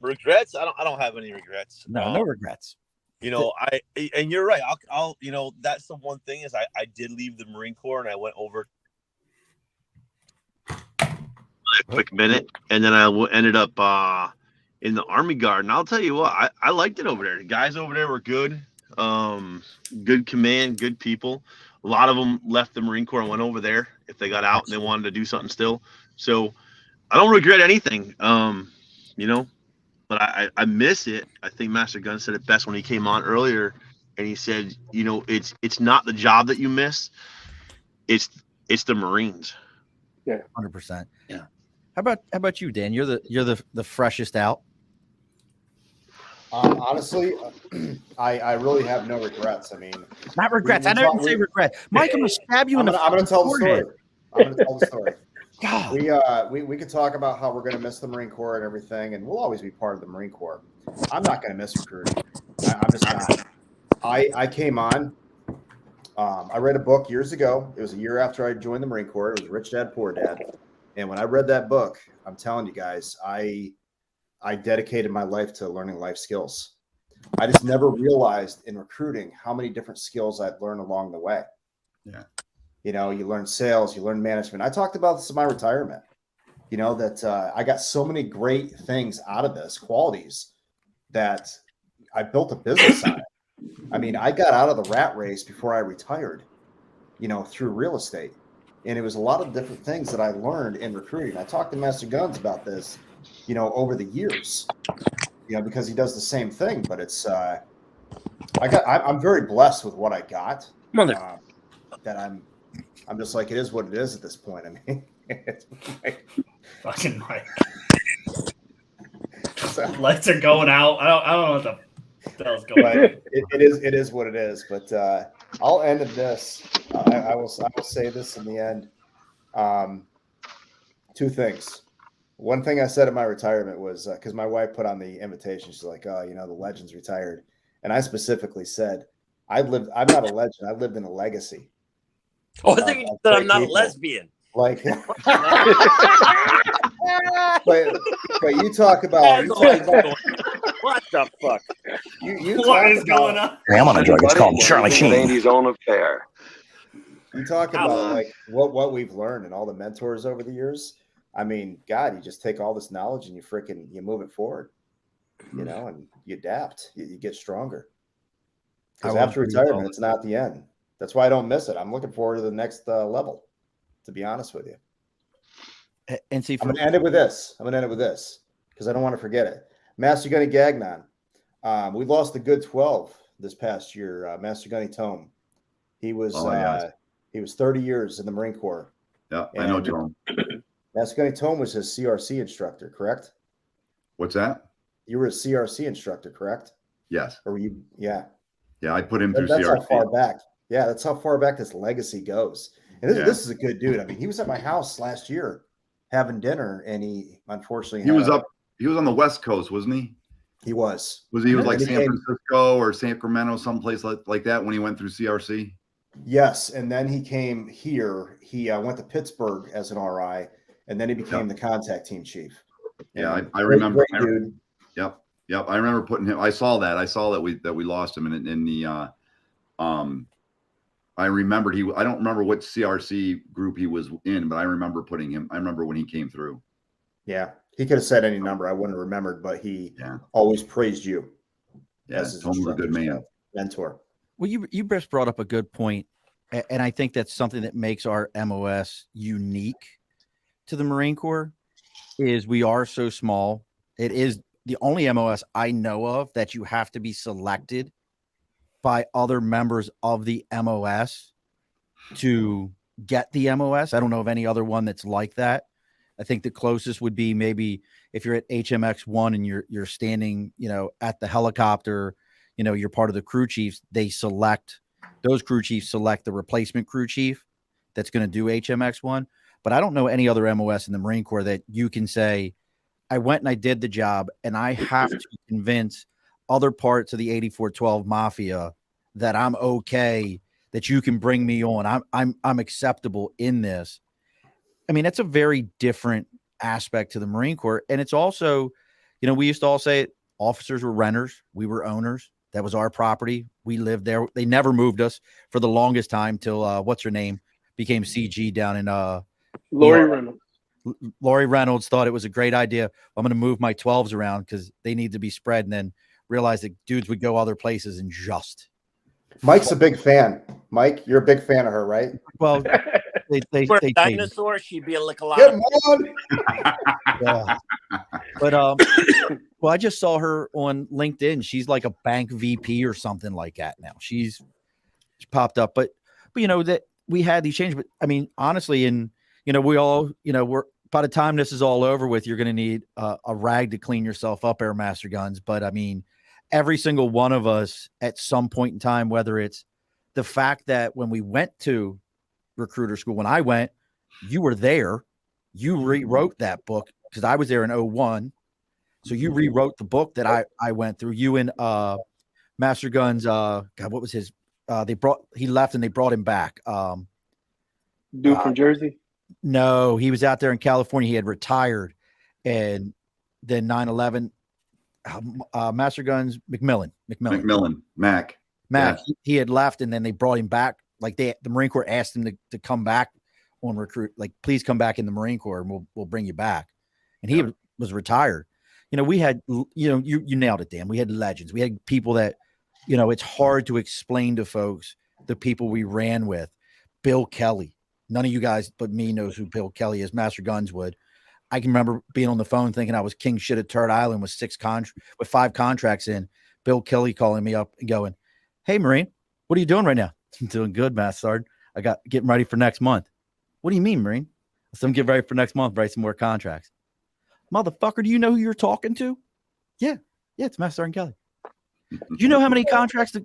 Regrets? I don't have any regrets. No regrets. And you're right. I'll that's the one thing is I did leave the Marine Corps and I went over a quick minute, and then I ended up in the Army Guard. And I'll tell you what, I liked it over there. The guys over there were good. Good command, good people. A lot of them left the Marine Corps and went over there if they got out and they wanted to do something still. So I don't regret anything. But I miss it. I think Master Gunn said it best when he came on earlier, and he said, it's not the job that you miss, it's the Marines. Yeah, 100%. Yeah. How about you, Dan? You're the freshest out. Honestly, I really have no regrets. I mean, Not regrets. I didn't say regret. Mike, I'm gonna stab you in the. I'm gonna tell the story. I'm gonna tell the story. God. We could talk about how we're going to miss the Marine Corps and everything, and we'll always be part of the Marine Corps. I'm not going to miss recruiting. I'm just not. I came on. I read a book years ago. It was a year after I joined the Marine Corps. It was Rich Dad, Poor Dad. And when I read that book, I'm telling you guys, I dedicated my life to learning life skills. I just never realized in recruiting how many different skills I'd learned along the way. Yeah. You know, you learn sales, you learn management. I talked about this in my retirement, you know, that I got so many great things out of this, qualities that I built a business on it. I mean, I got out of the rat race before I retired, you know, through real estate. And it was a lot of different things that I learned in recruiting. I talked to Master Guns about this, you know, over the years, you know, because he does the same thing. But it's, I'm very blessed with what I got. That I'm just like, it is what it is at this point. I mean, it's like, Fucking Mike. Lights are going out. I don't know what the hell's going on. It is what it is. But I'll end at this. I will say this in the end. Two things. One thing I said in my retirement was because my wife put on the invitation. She's like, "Oh, you know, the legend's retired," and I specifically said, I'm not a legend. I lived in a legacy." Oh, I think you said I'm not a lesbian. Like, but you talk about What the fuck? What is going on? Hey, I'm on a drug. It's called Charlie Sheen. Andy's own affair. You talk about like what we've learned and all the mentors over the years. I mean, God, you just take all this knowledge and you move it forward, you know, and you adapt. You get stronger. Because after retirement, it's not the end. That's why I don't miss it. I'm looking forward to the next level, to be honest with you. And see, I'm going to end it with this. Because I don't want to forget it. Master Gunny Gagnon. We lost a good 12 this past year. Master Gunny Tome. He was he was 30 years in the Marine Corps. Yeah, I know Tome. Master Gunny Tome was his CRC instructor, correct? What's that? You were a CRC instructor, correct? Yes. Or were you? Yeah. Yeah, I put him through That's CRC. how far back. Yeah, that's how far back this legacy goes. And this is a good dude. I mean, he was at my house last year having dinner, and he unfortunately He was on the West Coast, wasn't he? He was. He was like San Francisco or Sacramento, someplace like that when he went through CRC? Yes, and then he came here. He went to Pittsburgh as an RI, and then he became the contact team chief. Yeah, I remember. Great dude. Yep. I remember putting him. I saw that we lost him in the. I remembered I don't remember what CRC group he was in, but I remember putting him. I remember when he came through. Yeah, he could have said any number. I wouldn't have remembered, but he always praised you. Yeah, Tom was a good man. Mentor. Well, you just brought up a good point, and I think that's something that makes our MOS unique to the Marine Corps. Is we are so small. It is the only MOS I know of that you have to be selected by other members of the MOS to get the MOS. I don't know of any other one that's like that. I think the closest would be maybe if you're at HMX1 and you're standing, you know, at the helicopter, you know, you're part of the crew chiefs. Those crew chiefs select the replacement crew chief that's going to do HMX1. But I don't know any other MOS in the Marine Corps that you can say, I went and I did the job, and I have to convince other parts of the 8412 Mafia that I'm okay, that you can bring me on. I'm acceptable in this. I mean, that's a very different aspect to the Marine Corps. And it's also, you know, we used to all say officers were renters. We were owners. That was our property. We lived there. They never moved us for the longest time till what's her name became CG down in Lori Reynolds. Lori Reynolds thought it was a great idea. I'm going to move my 12s around because they need to be spread, and then realized that dudes would go other places and just. Mike's a big fan. Mike, you're a big fan of her, right? Well, they For a dinosaur, she'd be a lick a lot. Come on. Yeah. But well, I just saw her on LinkedIn. She's like a bank VP or something like that now. She popped up, but you know that we had these changes. But I mean, honestly, and you know, we all, you know, we're by the time this is all over with, you're going to need a rag to clean yourself up, Air Master Guns. But I mean, every single one of us at some point in time, whether it's the fact that when we went to recruiter school, when I went, you were there, you rewrote that book because I was there in 2001. So you rewrote the book that I went through. You and Master Guns, God, what was his? He left and they brought him back. Dude from Jersey. No, he was out there in California. He had retired, and then 9/11. Master Guns McMillan. Mac. Mac. Yeah. He had left, and then they brought him back. Like the Marine Corps asked him to come back on recruit. Like, please come back in the Marine Corps, and we'll bring you back. And he was retired. You know, we had, you know, you nailed it, Dan. We had legends. We had people that, you know, it's hard to explain to folks the people we ran with. Bill Kelly. None of you guys but me knows who Bill Kelly is. Master Guns would. I can remember being on the phone thinking I was king shit at Turd Island with 5 contracts in. Bill Kelly calling me up and going, "Hey, Marine, what are you doing right now?" "I'm doing good, Master Sergeant. I got getting ready for next month." "What do you mean, Marine?" "I said, I'm getting ready for next month, write some more contracts." "Motherfucker, do you know who you're talking to?" Yeah, it's Master Sergeant Kelly." "Do you know how many contracts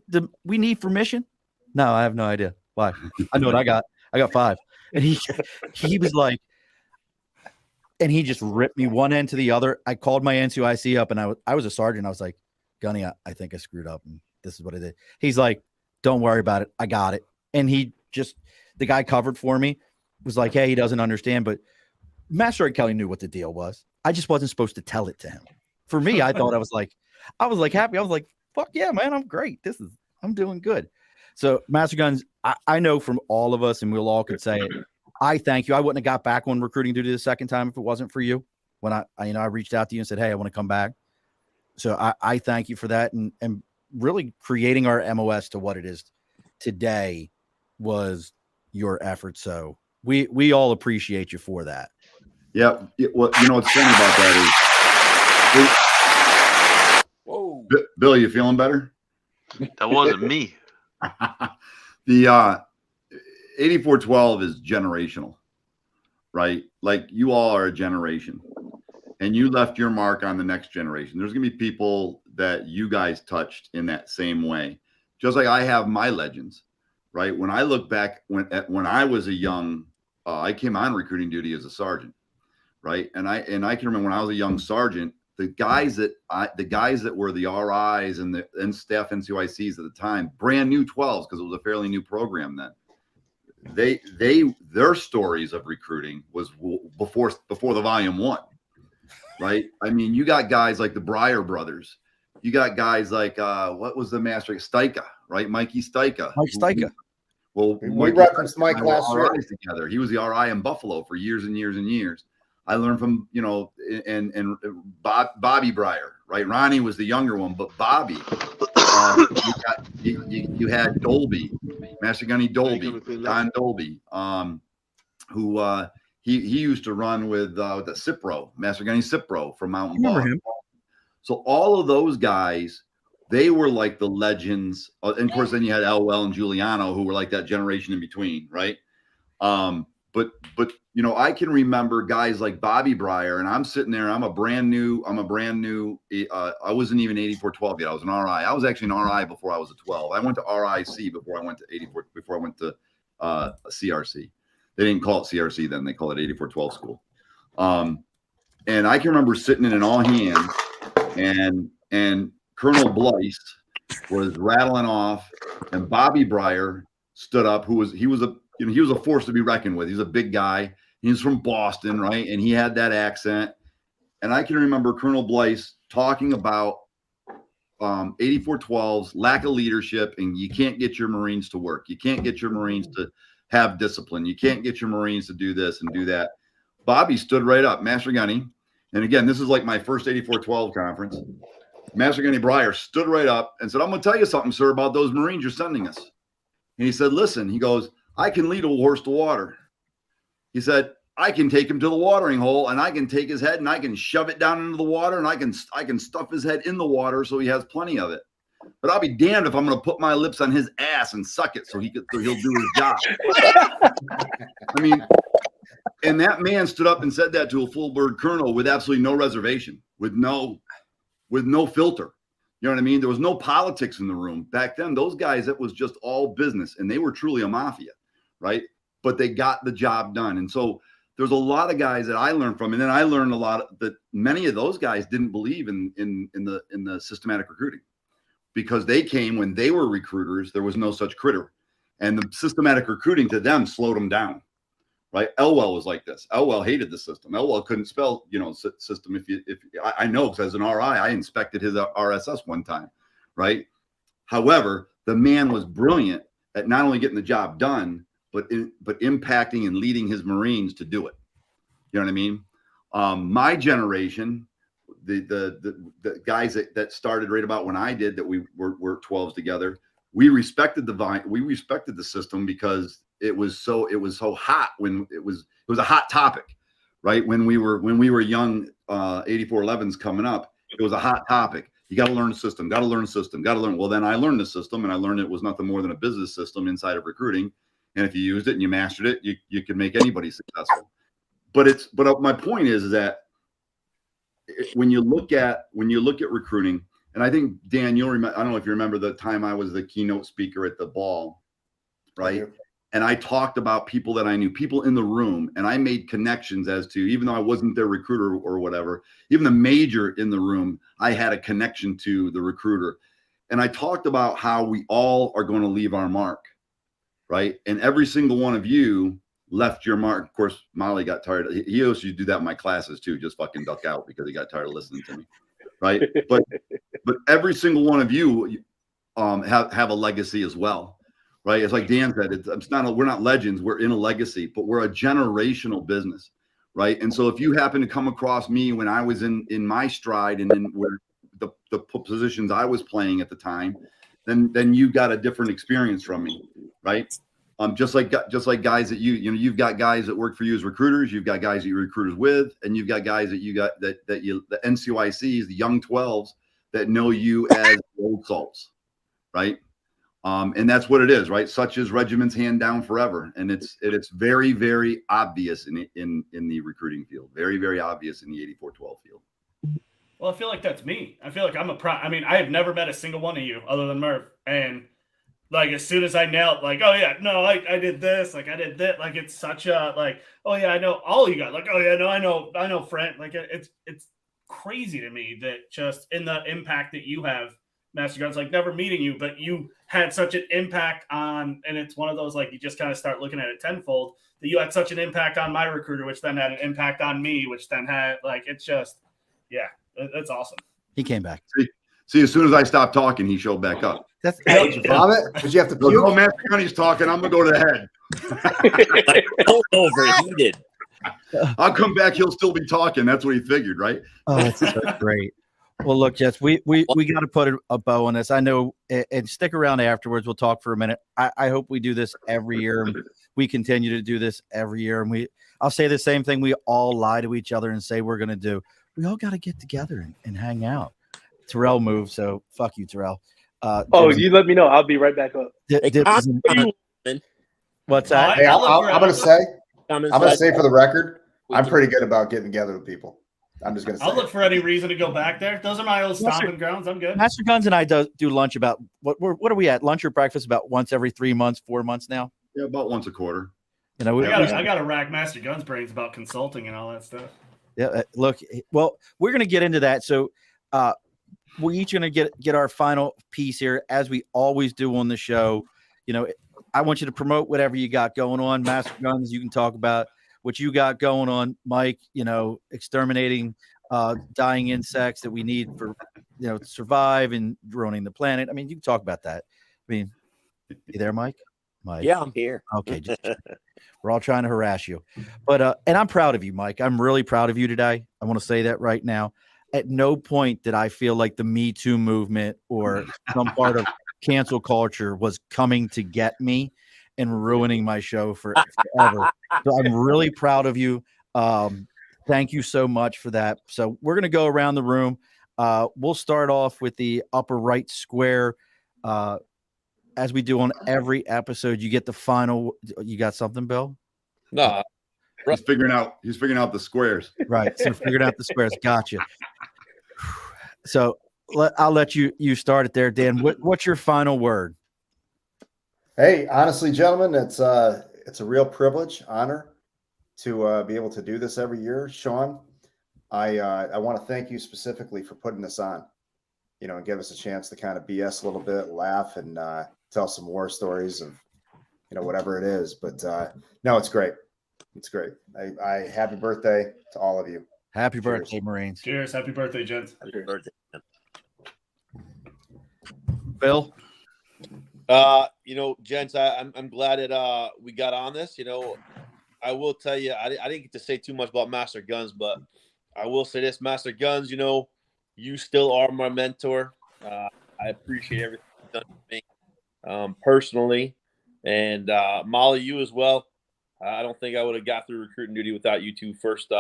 we need for mission?" "No, I have no idea." "Why?" "I know what I got. I got 5. And he was like, and he just ripped me one end to the other. I called my NCOIC up, and I was a sergeant. I was like, "Gunny, I think I screwed up, and this is what I did." He's like, "Don't worry about it. I got it." And the guy covered for me, was like, "Hey, he doesn't understand." But Master Sergeant Kelly knew what the deal was. I just wasn't supposed to tell it to him. For me, I thought I was like happy. I was like, "Fuck yeah, man, I'm great. I'm doing good." So Master Guns, I know from all of us, and we'll all could say it, I thank you. I wouldn't have got back on recruiting duty the second time if it wasn't for you. When I reached out to you and said, "Hey, I want to come back." So I thank you for that. And really creating our MOS to what it is today was your effort. So we all appreciate you for that. Yeah. Well, you know what's funny about that is, Whoa. Bill, you feeling better? That wasn't me. The 8412 is generational, right? Like, you all are a generation, and you left your mark on the next generation. There's going to be people that you guys touched in that same way, just like I have my legends, right? When I look back, when I was a young, I came on recruiting duty as a sergeant, right? And I can remember when I was a young sergeant, the guys that were the RIs and staff NCOICs at the time, brand new 12s, because it was a fairly new program then. Their stories of recruiting was before the volume 1, right? I mean, you got guys like the Breyer brothers. You got guys like what was the master? Steica, right? Mikey Steica. Mike Steica. We referenced Mike last year. Together. He was the RI in Buffalo for years and years and years. I learned from, and Bobby Breyer, right? Ronnie was the younger one, but Bobby, you had Dolby, Master Gunny Dolby, Don Dolby, who he used to run with the Cipro, Master Gunny Cipro from Mountain Ball. So all of those guys, they were like the legends. And of course, then you had Elwell and Giuliano, who were like that generation in between, right? But I can remember guys like Bobby Breyer, and I'm sitting there. I wasn't even 8412 yet. I was an RI. I was actually an RI before I was a 12. I went to RIC before I went to 84. Before I went to CRC. They didn't call it CRC then. They call it 8412 school. And I can remember sitting in an all hands, and Colonel Blythe was rattling off, and Bobby Breyer stood up. He was a force to be reckoned with. He's a big guy. He's from Boston, right? And he had that accent. And I can remember Colonel Blythe talking about 8412's lack of leadership, and you can't get your Marines to work. You can't get your Marines to have discipline. You can't get your Marines to do this and do that. Bobby stood right up, Master Gunny. And again, this is like my first 8412 conference. Master Gunny Breyer stood right up and said, "I'm going to tell you something, sir, about those Marines you're sending us." And he said, "Listen," he goes, "I can lead a horse to water." He said, "I can take him to the watering hole, and I can take his head and I can shove it down into the water, and I can stuff his head in the water so he has plenty of it. But I'll be damned if I'm going to put my lips on his ass and suck it so he'll do his job." I mean, and that man stood up and said that to a full bird colonel with absolutely no reservation, with no filter. You know what I mean? There was no politics in the room. Back then, those guys, it was just all business, and they were truly a mafia, right? But they got the job done. And so there's a lot of guys that I learned from, and then I learned a lot that many of those guys didn't believe in the systematic recruiting, because they came when they were recruiters. There was no such critter, and the systematic recruiting to them slowed them down, right? Elwell was like this. Elwell hated the system. Elwell couldn't spell, system. I know, because as an RI, I inspected his RSS one time, right? However, the man was brilliant at not only getting the job done, but impacting and leading his Marines to do it. You know what I mean? My generation, the guys that started right about when I did, that we were 12s together, we respected the system because it was so hot when it was a hot topic, right? When we were young, 8411s coming up, it was a hot topic. You got to learn the system, got to learn the system, got to learn. Well, then I learned the system, and I learned it was nothing more than a business system inside of recruiting. And if you used it and you mastered it, you can make anybody successful. But my point is that when you look at recruiting, and I think, Dan, you'll remember, I don't know if you remember the time I was the keynote speaker at the ball, right? And I talked about people that I knew, people in the room, and I made connections as to, even though I wasn't their recruiter or whatever, even the major in the room, I had a connection to the recruiter. And I talked about how we all are going to leave our mark, right? And every single one of you left your mark. Of course, Molly got tired. He used to do that in my classes too, just fucking duck out because he got tired of listening to me, right? But every single one of you have a legacy as well, right? It's like Dan said, we're not legends, we're in a legacy, but we're a generational business, right? And so if you happen to come across me when I was in my stride and in where the positions I was playing at the time, then you got a different experience from me, right? Just like guys that you've got guys that work for you as recruiters, you've got guys that you're recruiters with, and you've got guys that the NCYCs, the young 12s that know you as old salts, right? And that's what it is, right? Such as regiments hand down forever, and it's very, very obvious in the recruiting field, very, very obvious in the 8412 field. Well, I feel like that's me. I feel like I have never met a single one of you other than Murph, and like as soon as I nailed, like, oh yeah, no, I did this, like I did that, like it's such a like, oh yeah, I know all you guys, like, oh yeah, no, I know Frank, like it's crazy to me that just in the impact that you have, Master Guns, like never meeting you, but you had such an impact on, and it's one of those like you just kind of start looking at it tenfold, that you had such an impact on my recruiter, which then had an impact on me, which then had like it's just, yeah, it's awesome. He came back. See, as soon as I stopped talking, he showed back up. That's Did you vomit? Did you have to puke? No, Master Gunny's talking. I'm gonna go to the head. Overheated. I'll come back. He'll still be talking. That's what he figured, right? Oh, that's so great. Well, look, Jess, we got to put a bow on this. I know, and stick around afterwards. We'll talk for a minute. I hope we do this every year. And we continue to do this every year. And I'll say the same thing we all lie to each other and say we're going to do. We all got to get together and hang out. Terrell moved, so fuck you, Terrell. You let me know. I'll be right back up. What's that? Hey, I'm going to say for the record, I'm pretty good about getting together with people. I'm just going to say. I'll look for any reason to go back there. Those are my old stomping grounds. I'm good. Master Guns and I do lunch about what are we at? Lunch or breakfast about once every 3 months, 4 months now? Yeah, about once a quarter. You know, I got to rack Master Guns brains about consulting and all that stuff. Yeah, look, well, we're going to get into that. So we're each going to get our final piece here, as we always do on the show. You know, I want you to promote whatever you got going on. Master Guns, you can talk about what you got going on. Mike, you know, exterminating dying insects that we need for, you know, to survive and ruining the planet. I mean, you can talk about that. I mean, you there, Mike? Mike? Yeah, I'm here. Okay. We're all trying to harass you. But, and I'm proud of you, Mike. I'm really proud of you today. I want to say that right now. At no point did I feel like the Me Too movement or some part of cancel culture was coming to get me and ruining my show forever. So I'm really proud of you. Thank you so much for that. So we're going to go around the room. We'll start off with the upper right square. As we do on every episode, you get the final. You got something, Bill? No. He's figuring out the squares. Right. So figured out the squares. Gotcha. So I'll let you start it there, Dan. What's your final word? Hey, honestly, gentlemen, it's a real privilege, honor to be able to do this every year. Sean, I want to thank you specifically for putting this on, you know, and give us a chance to kind of BS a little bit, laugh, and tell some war stories of, you know, whatever it is. But no, it's great. It's great. I happy birthday to all of you. Happy Cheers. birthday, Marines. Cheers. Happy birthday, gents. Happy birthday. Bill. Gents, I'm glad that we got on this. I will tell you, I didn't get to say too much about Master Guns, but I will say this, Master Guns, you still are my mentor. I appreciate everything you've done for me personally. And Molly, you as well. I don't think I would have got through recruiting duty without you two first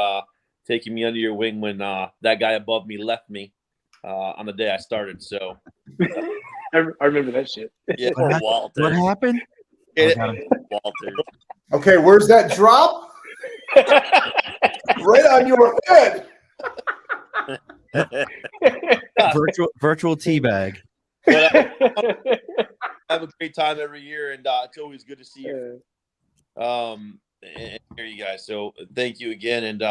taking me under your wing when that guy above me left me on the day I started. So I remember that shit. yeah, Walter. What happened? Walter. Okay, where's that drop? Right on your head. Virtual teabag. But I have a great time every year, and it's always good to see you. And hear you guys. So thank you again, and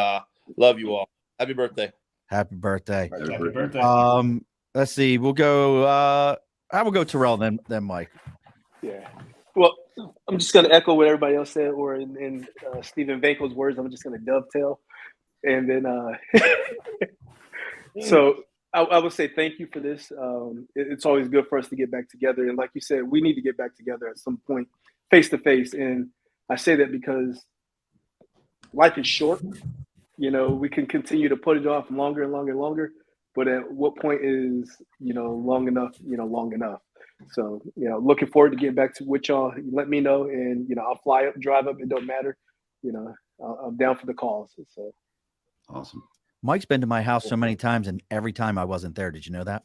love you all. Happy birthday. Happy birthday. Happy birthday. Let's see. We'll go. I will go Terrell, then Mike. Yeah. Well, I'm just going to echo what everybody else said, or in Stephen Vankel's words, I'm just going to dovetail. And then, so I would say thank you for this. It's always good for us to get back together. And like you said, we need to get back together at some point, face to face. And I say that because life is short. We can continue to put it off longer and longer and longer. But at what point is, long enough, long enough? So, looking forward to getting back to with y'all. Let me know, and, I'll fly up, drive up. It don't matter. I'm down for the calls. So Awesome. Mike's been to my house so many times, and every time I wasn't there. Did you know that?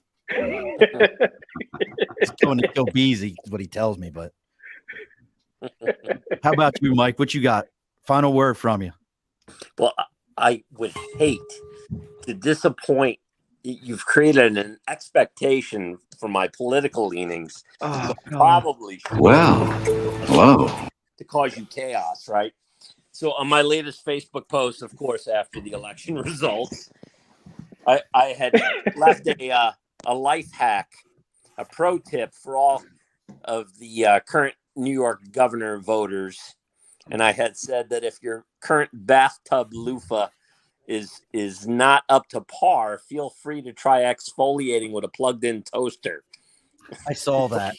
He's going to kill bees, is what he tells me. But how about you, Mike? What you got? Final word from you. Well, I would hate to disappoint. You've created an expectation for my political leanings. Probably Hello. to cause you chaos, right? So on my latest Facebook post, of course, after the election results, I had left a life hack, a pro tip for all of the current New York governor voters. And I had said that if your current bathtub loofah is not up to par, feel free to try exfoliating with a plugged-in toaster. I saw that.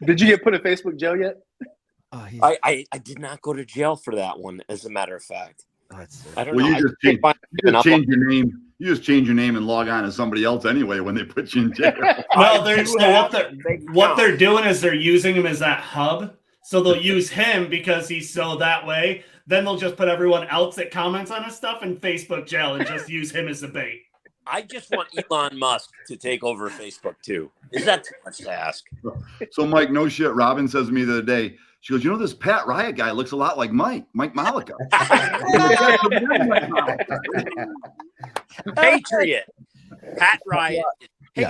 did you get put in Facebook jail yet? I did not go to jail for that one, as a matter of fact. I don't know. You just change your name. You just change your name and log on as somebody else anyway when they put you in jail. Well, what they're doing is they're using him as that hub. So they'll use him because he's so that way. Then they'll just put everyone else that comments on his stuff in Facebook jail and just use him as the bait. I just want Elon Musk to take over Facebook too. Is that too much to ask? So, Mike, no shit. Robin says to me the other day, she goes, this Pat Riot guy looks a lot like Mike Malika. Patriot. Pat Riot. Yeah.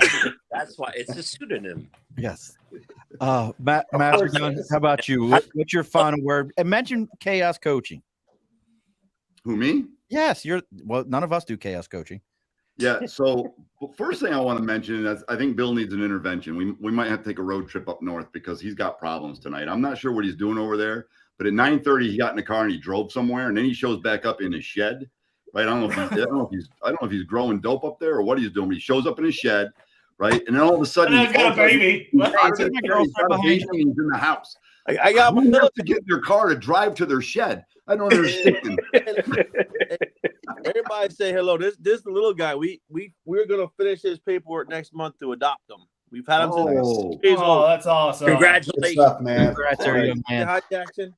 That's why it's a pseudonym. Yes. Master Gun, how about you? What's your final word? And mention chaos coaching. Who, me? Yes, none of us do chaos coaching. Yeah. So first thing I want to mention is I think Bill needs an intervention. We might have to take a road trip up north because he's got problems tonight. I'm not sure what he's doing over there, but at 9:30 he got in the car and he drove somewhere, and then he shows back up in his shed. Right? I don't know if he's growing dope up there or what he's doing. But he shows up in his shed, right? And then all of a sudden he's got a baby. He's in the house. I got to get in their car to drive to their shed. I don't understand. Everybody say hello. This the little guy. We're gonna finish his paperwork next month to adopt him. We've had him since he's old. That's awesome. Congratulations. Good stuff, man. Congrats, young man. Hi, Jackson.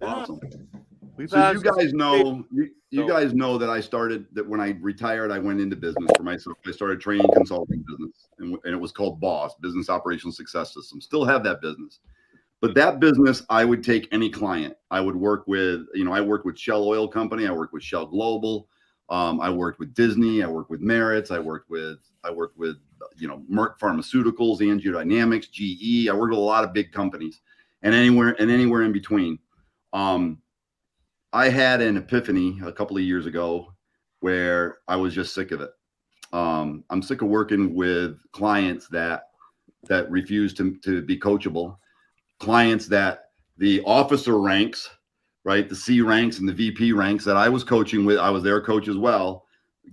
Awesome. So you guys know, guys know that I started that when I retired, I went into business for myself. I started training consulting business, and it was called BOSS, Business Operational Success System. Still have that business. But that business, I would take any client. I would work with, I worked with Shell Oil Company. I worked with Shell Global. I worked with Disney. I worked with Meritz. I worked with Merck Pharmaceuticals, AngioDynamics, GE. I worked with a lot of big companies, and anywhere in between. I had an epiphany a couple of years ago where I was just sick of it. I'm sick of working with clients that refuse to be coachable. Clients that the officer ranks right? The C ranks and the VP ranks that I was coaching with, I was their coach as well,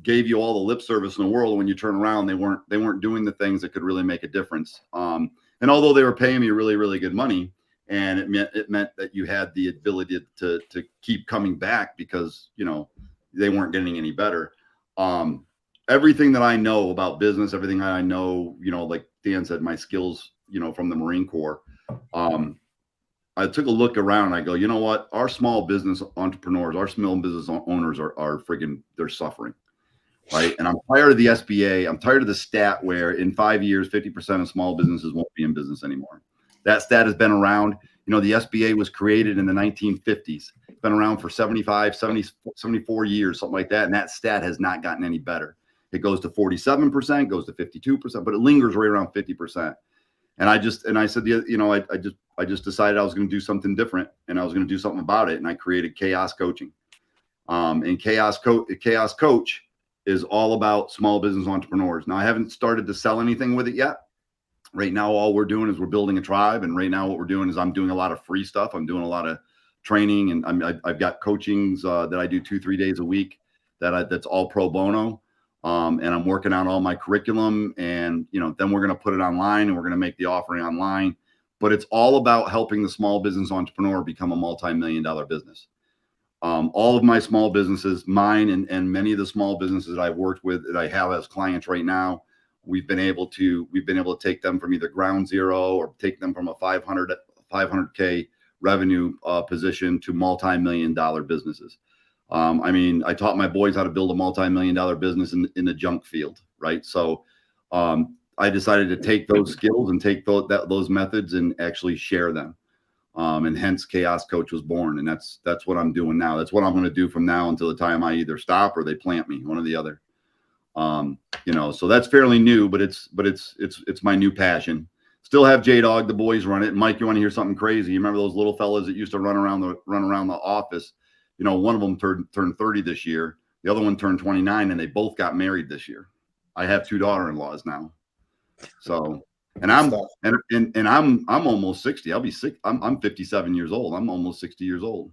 gave you all the lip service in the world. When you turn around, they weren't doing the things that could really make a difference. And although they were paying me really, really good money, and it meant that you had the ability to keep coming back because, you know, they weren't getting any better. Everything that I know about business, everything I know, you know, like Dan said, my skills, you know, from the Marine Corps, I took a look around and I go, you know what? Our small business entrepreneurs, our small business owners are friggin', they're suffering, right? And I'm tired of the SBA. I'm tired of the stat where in 5 years, 50% of small businesses won't be in business anymore. That stat has been around. You know, the SBA was created in the 1950s. It's been around for 75, 70, 74 years, something like that. And that stat has not gotten any better. It goes to 47%, goes to 52%, but it lingers right around 50%. And I said, you know, I just decided I was going to do something different, and I was going to do something about it. And I created Chaos Coaching. And Chaos Coach is all about small business entrepreneurs. Now, I haven't started to sell anything with it yet. Right now, all we're doing is we're building a tribe. And right now what we're doing is I'm doing a lot of free stuff. I'm doing a lot of training, and I've got coachings that I do 2-3 days a week that's all pro bono. And I'm working on all my curriculum, and, you know, then we're going to put it online and we're going to make the offering online, but it's all about helping the small business entrepreneur become a multi-million-dollar business. All of my small businesses, mine and many of the small businesses that I've worked with that I have as clients right now, we've been able to take them from either ground zero or take them from a 500K revenue position to multi-million-dollar businesses. I mean, I taught my boys how to build a multi-million-dollar business in the junk field, right? So I decided to take those skills and take those methods and actually share them. And hence Chaos Coach was born. And that's what I'm doing now. That's what I'm going to do from now until the time I either stop or they plant me, one or the other. You know, so that's fairly new, but it's my new passion. Still have J-Dog, the boys run it. And Mike, you want to hear something crazy? You remember those little fellas that used to run around the office? You know, one of them turned 30 this year. The other one turned 29, and they both got married this year. I have 2 daughter-in-laws now. So, and I'm almost 60. I'll be sick. I'm 57 years old. I'm almost 60 years old.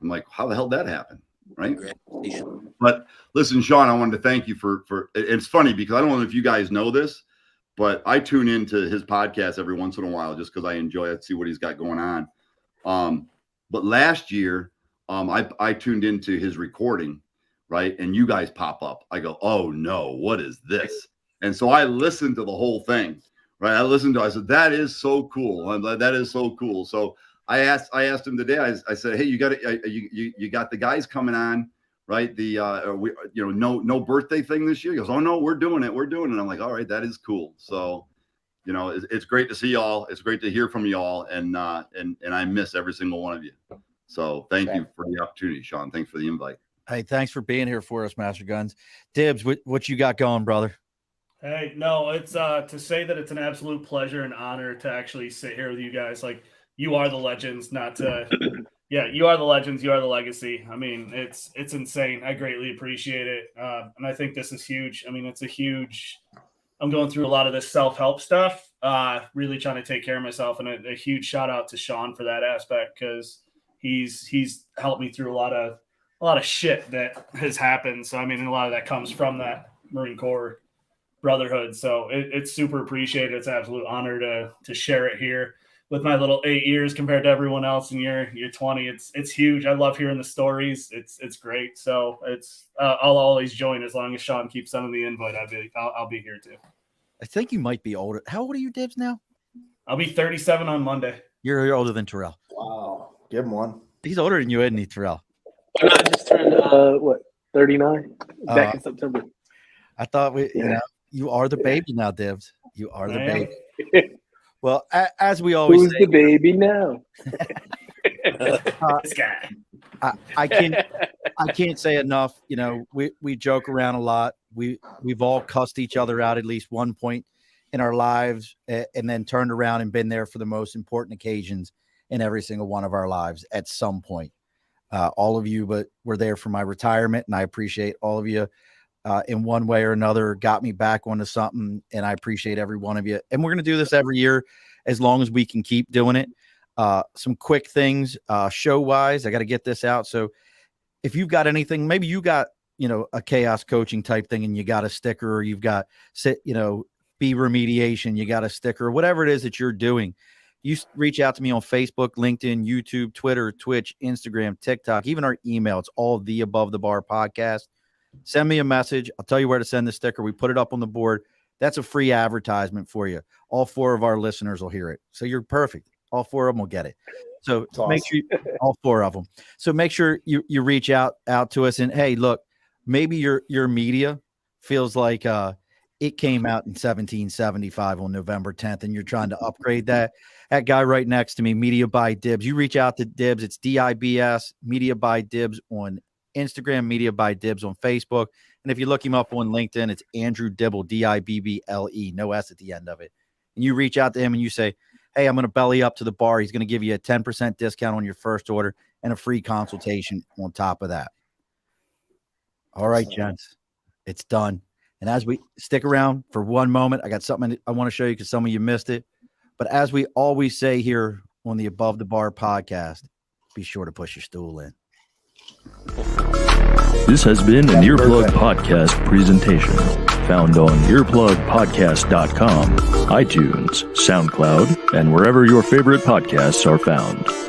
I'm like, how the hell did that happen? Right. But listen, Sean, I wanted to thank you for it's funny because I don't know if you guys know this, but I tune into his podcast every once in a while just because I enjoy it, see what he's got going on. But last year, I tuned into his recording, right? And you guys pop up. I go, oh no, what is this? And so I listened to the whole thing, right? I said, that is so cool. That is so cool. So I asked him today, I said, hey, you got the guys coming on, right? No birthday thing this year. He goes, oh no, we're doing it. I'm like, all right, that is cool. So, you know, it's great to see y'all. It's great to hear from y'all. And I miss every single one of you. So thank you for the opportunity, Sean. Thanks for the invite. Hey, thanks for being here for us, Master Guns. Dibs, what you got going, brother? Hey, no, it's to say that it's an absolute pleasure and honor to actually sit here with you guys. Like, you are the legends, not to yeah, you are the legends, you are the legacy. I mean, it's insane. I greatly appreciate it. And I think this is huge. I mean, I'm going through a lot of this self-help stuff, really trying to take care of myself, and a huge shout out to Sean for that aspect, because he's helped me through a lot of shit that has happened. So I mean, a lot of that comes from that Marine Corps brotherhood. So it's super appreciated. It's an absolute honor to share it here with my little 8 years compared to everyone else in your 20. It's huge. I love hearing the stories. It's great. So I'll always join as long as Sean keeps sending the invite. I'll be here too. I think you might be older. How old are you, Dibs, now? I'll be 37 on Monday. You're older than Terrell. Wow. Give him one. He's older than you, isn't he, Terrell? I just turned 39 back in September. I thought you are the baby now, Dibs. You are the baby. Well, as we always Who's say, the baby now? This guy. I can't say enough. You know, we joke around a lot. We've all cussed each other out at least one point in our lives, and then turned around and been there for the most important occasions in every single one of our lives at some point. All of you, but were there for my retirement, and I appreciate all of you in one way or another, got me back onto something, and I appreciate every one of you. And we're going to do this every year as long as we can keep doing it. some quick things show wise. I got to get this out. So if you've got anything, maybe you got, a chaos coaching type thing and you got a sticker, or you've got be remediation, you got a sticker, whatever it is that you're doing, you reach out to me on Facebook, LinkedIn, YouTube, Twitter, Twitch, Instagram, TikTok, even our email. It's all the Above the Bar podcast. Send me a message. I'll tell you where to send the sticker. We put it up on the board. That's a free advertisement for you. All 4 of our listeners will hear it. So you're perfect. All 4 of them will get it. So make sure all 4 of them. So make sure you reach out to us, and hey, look, maybe your media feels like it came out in 1775 on November 10th, and you're trying to upgrade that. That guy right next to me, Media by Dibs. You reach out to Dibs. It's DIBS, Media by Dibs on Instagram, Media by Dibs on Facebook. And if you look him up on LinkedIn, it's Andrew Dibble, Dibble, no S at the end of it. And you reach out to him and you say, hey, I'm going to belly up to the bar. He's going to give you a 10% discount on your first order and a free consultation on top of that. All right, gents, it's done. And as we stick around for one moment, I got something I want to show you because some of you missed it. But as we always say here on the Above the Bar podcast, be sure to push your stool in. This has been an Earplug Podcast presentation, found on earplugpodcast.com, iTunes, SoundCloud, and wherever your favorite podcasts are found.